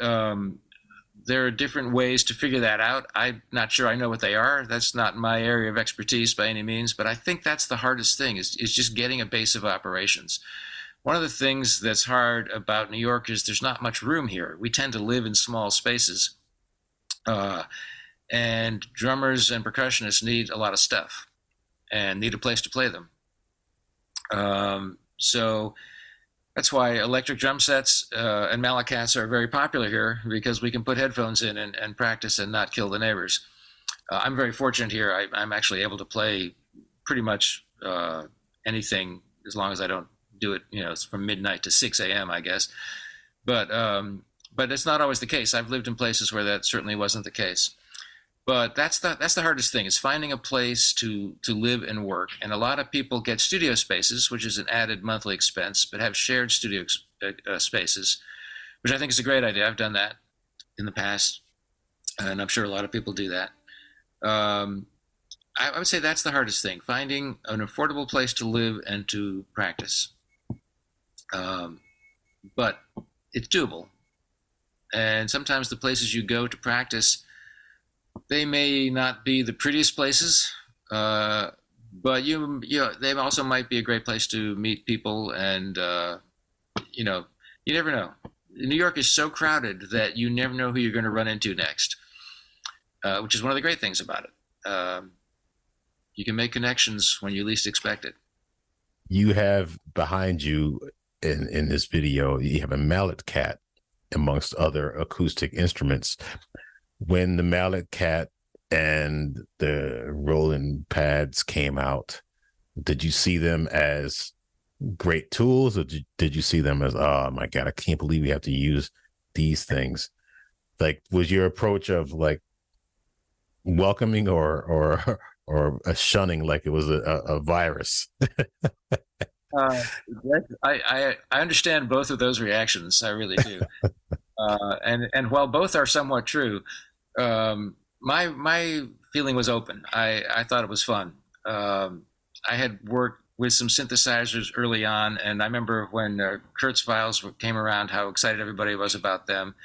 there are different ways to figure that out. I'm not sure I know what they are. That's not my area of expertise by any means, but I think that's the hardest thing is just getting a base of operations. One of the things that's hard about New York is there's not much room here. We tend to live in small spaces, and drummers and percussionists need a lot of stuff and need a place to play them. So that's why electric drum sets and malacats are very popular here, because we can put headphones in and practice and not kill the neighbors. I'm very fortunate here. I'm actually able to play pretty much anything, as long as I don't do it, you know, it's from midnight to 6 a.m., I guess. But it's not always the case. I've lived in places where that certainly wasn't the case. But that's the hardest thing, is finding a place to live and work. And a lot of people get studio spaces, which is an added monthly expense, but have shared studio spaces, which I think is a great idea. I've done that in the past, and I'm sure a lot of people do that. I would say that's the hardest thing, finding an affordable place to live and to practice. But it's doable. And sometimes the places you go to practice, they may not be the prettiest places, but you know, they also might be a great place to meet people, and you know, you never know. New York is so crowded that you never know who you're going to run into next, which is one of the great things about it. You can make connections when you least expect it. You have behind you in this video, you have a mallet cat amongst other acoustic instruments. When the mallet cat and the rolling pads came out, did you see them as great tools, or did you see them as, oh my God, I can't believe we have to use these things? Like, was your approach of like welcoming or a shunning, like it was a virus? I understand both of those reactions. I really do. And while both are somewhat true, my feeling was open. I thought it was fun. I had worked with some synthesizers early on. And I remember when Kurtz files came around, how excited everybody was about them.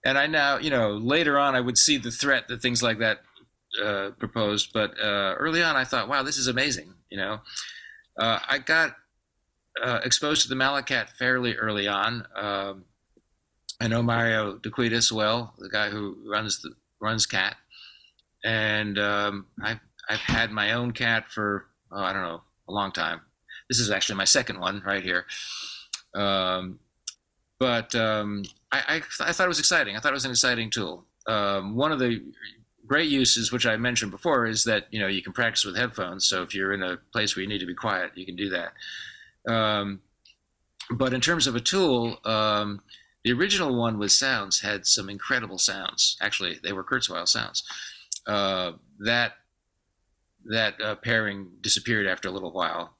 And I now, later on, I would see the threat that things like that proposed. But early on, I thought, wow, this is amazing. I got exposed to the Malacat fairly early on. I know Mario DeQuitas well, the guy who runs Cat. And I've had my own Cat for, I don't know, a long time. This is actually my second one right here. I thought it was exciting. I thought it was an exciting tool. One of the great uses, which I mentioned before, is that you can practice with headphones. So if you're in a place where you need to be quiet, you can do that. But in terms of a tool, the original one with sounds had some incredible sounds. Actually, they were Kurzweil sounds. That pairing disappeared after a little while,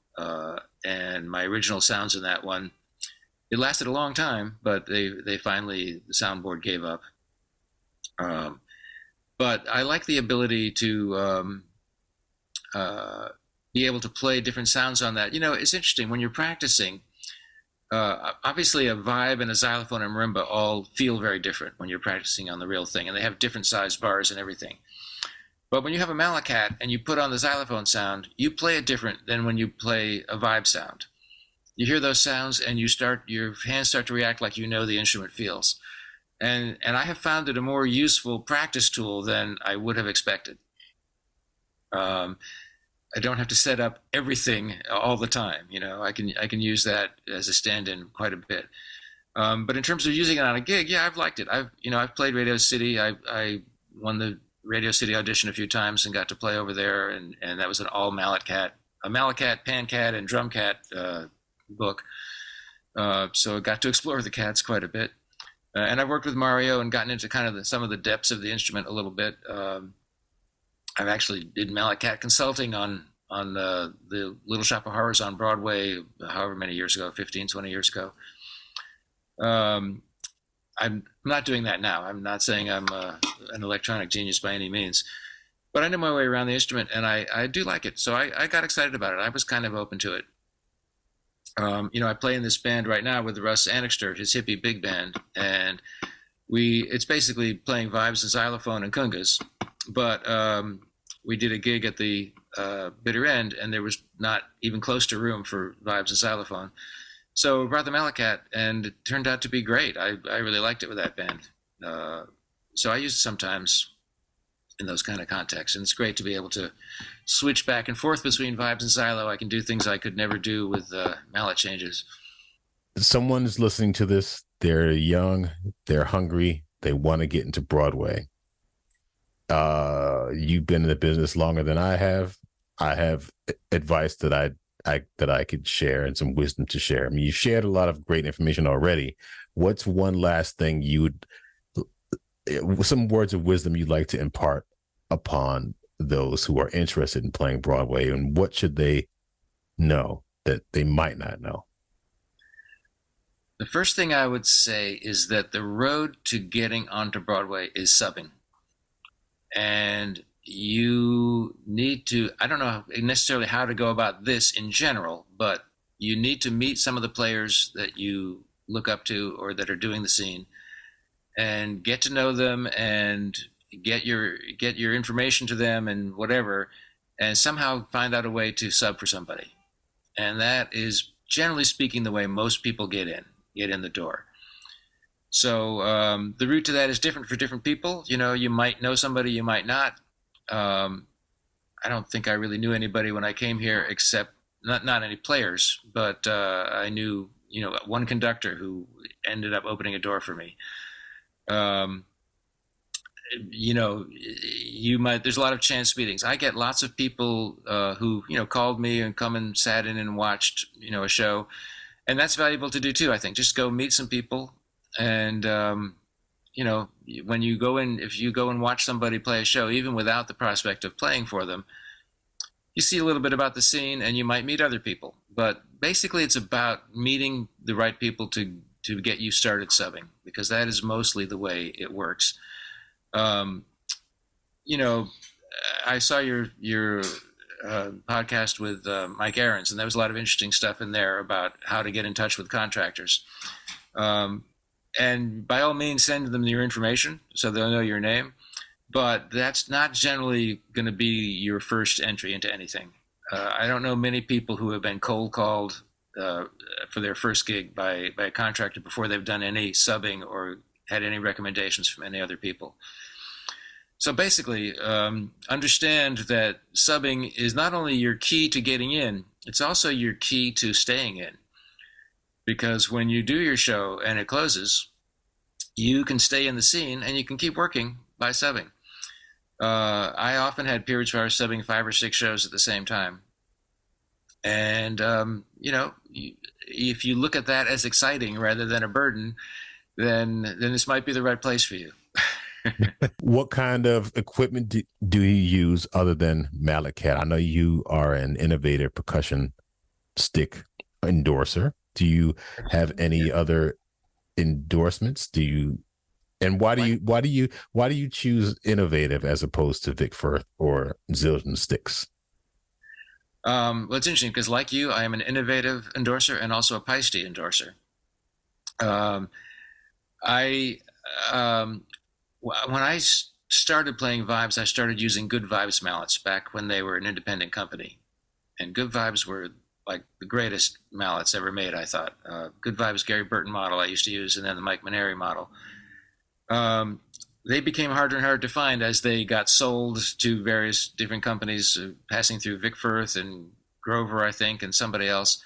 and my original sounds in that one, it lasted a long time, but they finally, the soundboard gave up. But I like the ability to be able to play different sounds on that. It's interesting when you're practicing. Obviously, a vibe and a xylophone and marimba all feel very different when you're practicing on the real thing, and they have different sized bars and everything. But when you have a Malacat and you put on the xylophone sound, you play it different than when you play a vibe sound. You hear those sounds and your hands start to react like the instrument feels. And I have found it a more useful practice tool than I would have expected. I don't have to set up everything all the time. I can use that as a stand-in quite a bit. But in terms of using it on a gig, yeah, I've liked it. I've played Radio City. I won the Radio City audition a few times and got to play over there, and that was an all Malacat, Pancat, and Drumcat book. So I got to explore the cats quite a bit. And I've worked with Mario and gotten into kind of some of the depths of the instrument a little bit. I've actually did Malacat consulting on the Little Shop of Horrors on Broadway, however many years ago, 15, 20 years ago. I'm not doing that now. I'm not saying I'm an electronic genius by any means, but I know my way around the instrument, and I do like it. So I got excited about it. I was kind of open to it. I play in this band right now with Russ Annixter, his hippie big band, and it's basically playing vibes and xylophone and congas, but we did a gig at the bitter end, and there was not even close to room for vibes and xylophone. So we brought the Malacat, and it turned out to be great. I really liked it with that band. So I use it sometimes in those kind of contexts, and it's great to be able to switch back and forth between vibes and xylo. I can do things I could never do with mallet changes. Someone's listening to this. They're young. They're hungry. They want to get into Broadway. You've been in the business longer than I have. I have advice that I could share and some wisdom to share. I mean, you've shared a lot of great information already. What's one last thing some words of wisdom you'd like to impart upon those who are interested in playing Broadway, and what should they know that they might not know? The first thing I would say is that the road to getting onto Broadway is subbing. And you need to, I don't know necessarily how to go about this in general, but you need to meet some of the players that you look up to or that are doing the scene, and get to know them and get your information to them and whatever, and somehow find out a way to sub for somebody. And that is, generally speaking, the way most people get in the door. So the route to that is different for different people. You might know somebody, you might not. I don't think I really knew anybody when I came here, except not any players, but I knew one conductor who ended up opening a door for me. There's a lot of chance meetings. I get lots of people who called me and come and sat in and watched a show, and that's valuable to do too. I think just go meet some people, and when you go in, if you go and watch somebody play a show, even without the prospect of playing for them, you see a little bit about the scene, and you might meet other people. But basically, it's about meeting the right people to get you started subbing, because that is mostly the way it works. I saw your podcast with Mike Aarons, and there was a lot of interesting stuff in there about how to get in touch with contractors. And by all means, send them your information so they'll know your name. But that's not generally going to be your first entry into anything. I don't know many people who have been cold called for their first gig by a contractor before they've done any subbing or had any recommendations from any other people. So basically, understand that subbing is not only your key to getting in, it's also your key to staying in. Because when you do your show and it closes, you can stay in the scene and you can keep working by subbing. I often had periods where I was subbing 5 or 6 shows at the same time. And, if you look at that as exciting rather than a burden, then this might be the right place for you. What kind of equipment do you use other than mallet cat? I know you are an innovative percussion stick endorser. Do you have any other endorsements? And why do you choose innovative as opposed to Vic Firth or Zildjian sticks? Well, it's interesting because, like you, I am an innovative endorser and also a Paiste endorser. When I started playing Vibes, I started using Good Vibes mallets back when they were an independent company. And Good Vibes were like the greatest mallets ever made, I thought. Good Vibes Gary Burton model I used to use, and then the Mike Mainieri model. They became harder and harder to find as they got sold to various different companies, passing through Vic Firth and Grover, I think, and somebody else.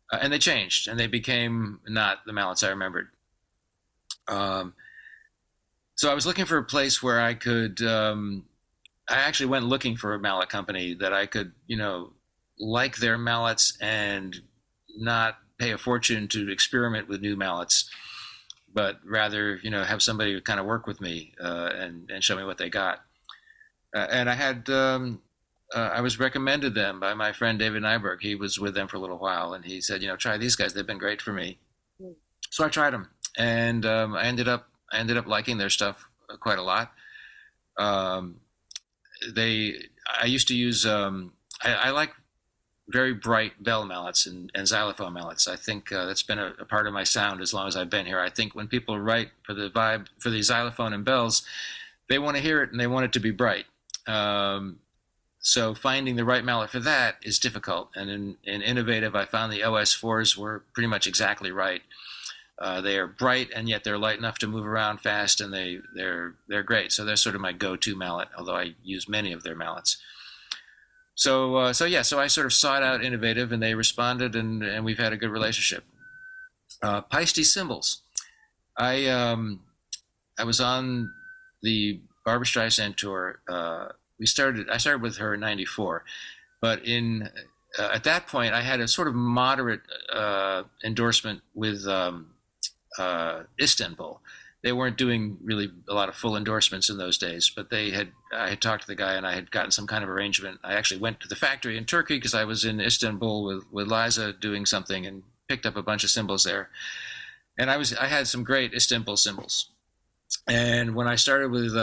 And they changed, and they became not the mallets I remembered. So I was looking for a place where I could, I actually went looking for a mallet company that I could, like their mallets and not pay a fortune to experiment with new mallets, but rather, have somebody kind of work with me and show me what they got. And I had, I was recommended them by my friend David Nyberg. He was with them for a little while, and he said, try these guys. They've been great for me. So I tried them, and I ended up liking their stuff quite a lot. I used to use, I like very bright bell mallets and xylophone mallets. I think that's been a part of my sound as long as I've been here. I think when people write for the vibe, for the xylophone and bells, they want to hear it and they want it to be bright. So finding the right mallet for that is difficult. And in Innovative, I found the OS4s were pretty much exactly right. They are bright and yet they're light enough to move around fast, and they're great. So they're sort of my go-to mallet, although I use many of their mallets. So I sort of sought out Innovative, and they responded, and we've had a good relationship. Paiste cymbals. I was on the Barbra Streisand tour. I started with her in '94, but at that point I had a sort of moderate endorsement with Istanbul. They weren't doing really a lot of full endorsements in those days, but I had talked to the guy and I had gotten some kind of arrangement. I actually went to the factory in Turkey because I was in Istanbul with Liza doing something, and picked up a bunch of cymbals there. And I had some great Istanbul cymbals. And when I started with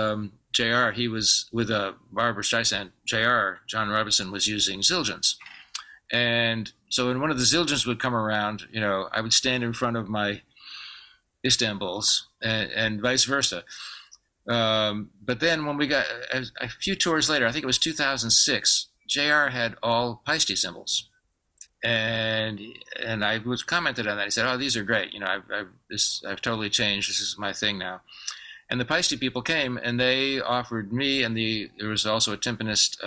JR, he was with Barbra Streisand. JR, John Robinson, was using Zildjians. And so when one of the Zildjians would come around, I would stand in front of my Istanbuls and vice versa. But then when we got a few tours later, I think it was 2006, JR had all Paiste cymbals. And I was commented on that. He said, "Oh, these are great. I've totally changed. This is my thing now." And the Paiste people came and they offered me, and there was also a timpanist,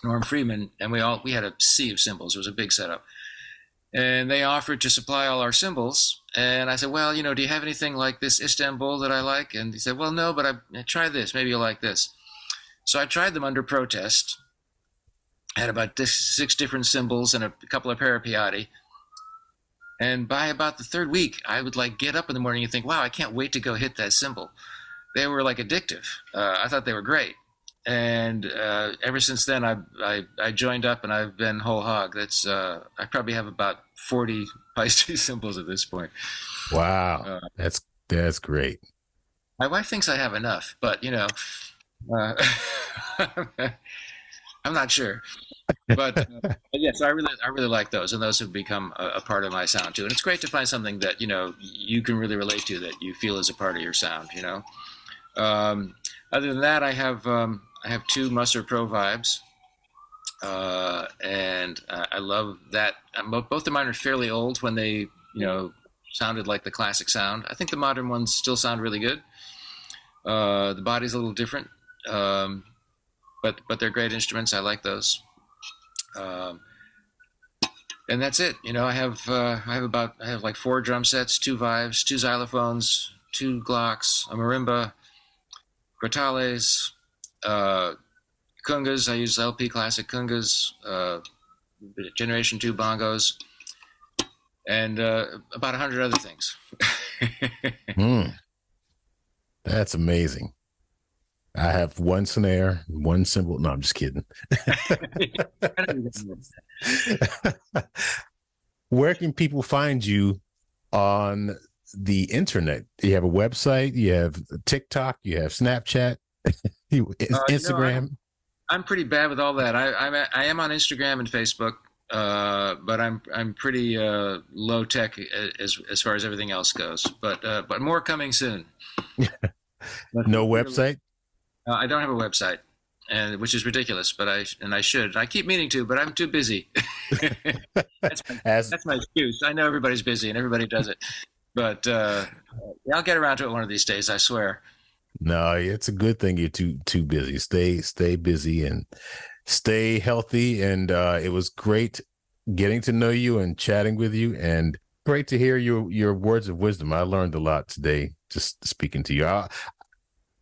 Norm Freeman, and we had a sea of cymbals. It was a big setup. And they offered to supply all our cymbals. And I said, "Well, do you have anything like this Istanbul that I like?" And he said, "Well, no, but I try this. Maybe you'll like this." So I tried them under protest. I had about 6 different cymbals and a couple of Parapiatti. And by about the 3rd week, I would get up in the morning and think, "Wow, I can't wait to go hit that cymbal." They were addictive. I thought they were great. And ever since then, I joined up and I've been whole hog. I probably have about 40 Paiste cymbals at this point. Wow, that's great. My wife thinks I have enough, but I'm not sure. But yes, I really like those, and those have become a part of my sound too. And it's great to find something that you can really relate to, that you feel is a part of your sound. Other than that, I have two Musser Pro Vibes, and I love that. Both of mine are fairly old when they sounded like the classic sound. I think the modern ones still sound really good. The body's a little different, but they're great instruments. I like those. And that's it. I have like 4 drum sets, 2 vibes, 2 xylophones, 2 glocks, a marimba, crotales, congas. I use LP classic congas, Generation 2 bongos, and about 100 other things. That's amazing. I have 1 snare, 1 cymbal. No, I'm just kidding. Where can people find you on the internet? Do you have a website? You have TikTok? You have Snapchat? Instagram? I'm pretty bad with all that. I am on Instagram and Facebook, but I'm pretty low tech as far as everything else goes. But more coming soon. No website? I don't have a website, which is ridiculous, but I should. I keep meaning to, but I'm too busy. That's my excuse. I know everybody's busy and everybody does it, but I'll get around to it one of these days. I swear. No, it's a good thing you're too busy. Stay busy and stay healthy. And it was great getting to know you and chatting with you, and great to hear your words of wisdom. I learned a lot today just speaking to you.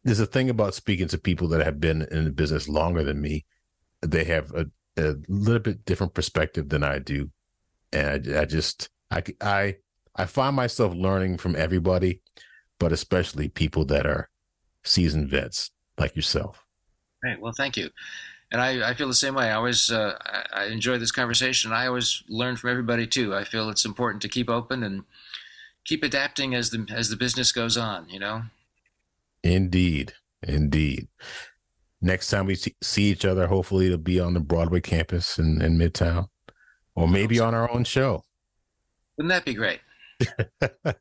There's a thing about speaking to people that have been in the business longer than me. They have a little bit different perspective than I do. And I find myself learning from everybody, but especially people that are seasoned vets like yourself. Right. Well, thank you. And I feel the same way. I enjoy this conversation. I always learn from everybody too. I feel it's important to keep open and keep adapting as the business goes on, Indeed. Next time we see each other, hopefully it'll be on the Broadway campus in Midtown, or maybe on our own show. Wouldn't that be great? All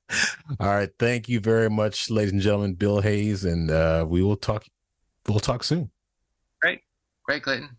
right. Thank you very much, ladies and gentlemen. Bill Hayes, and we'll talk soon. Great, Clayton.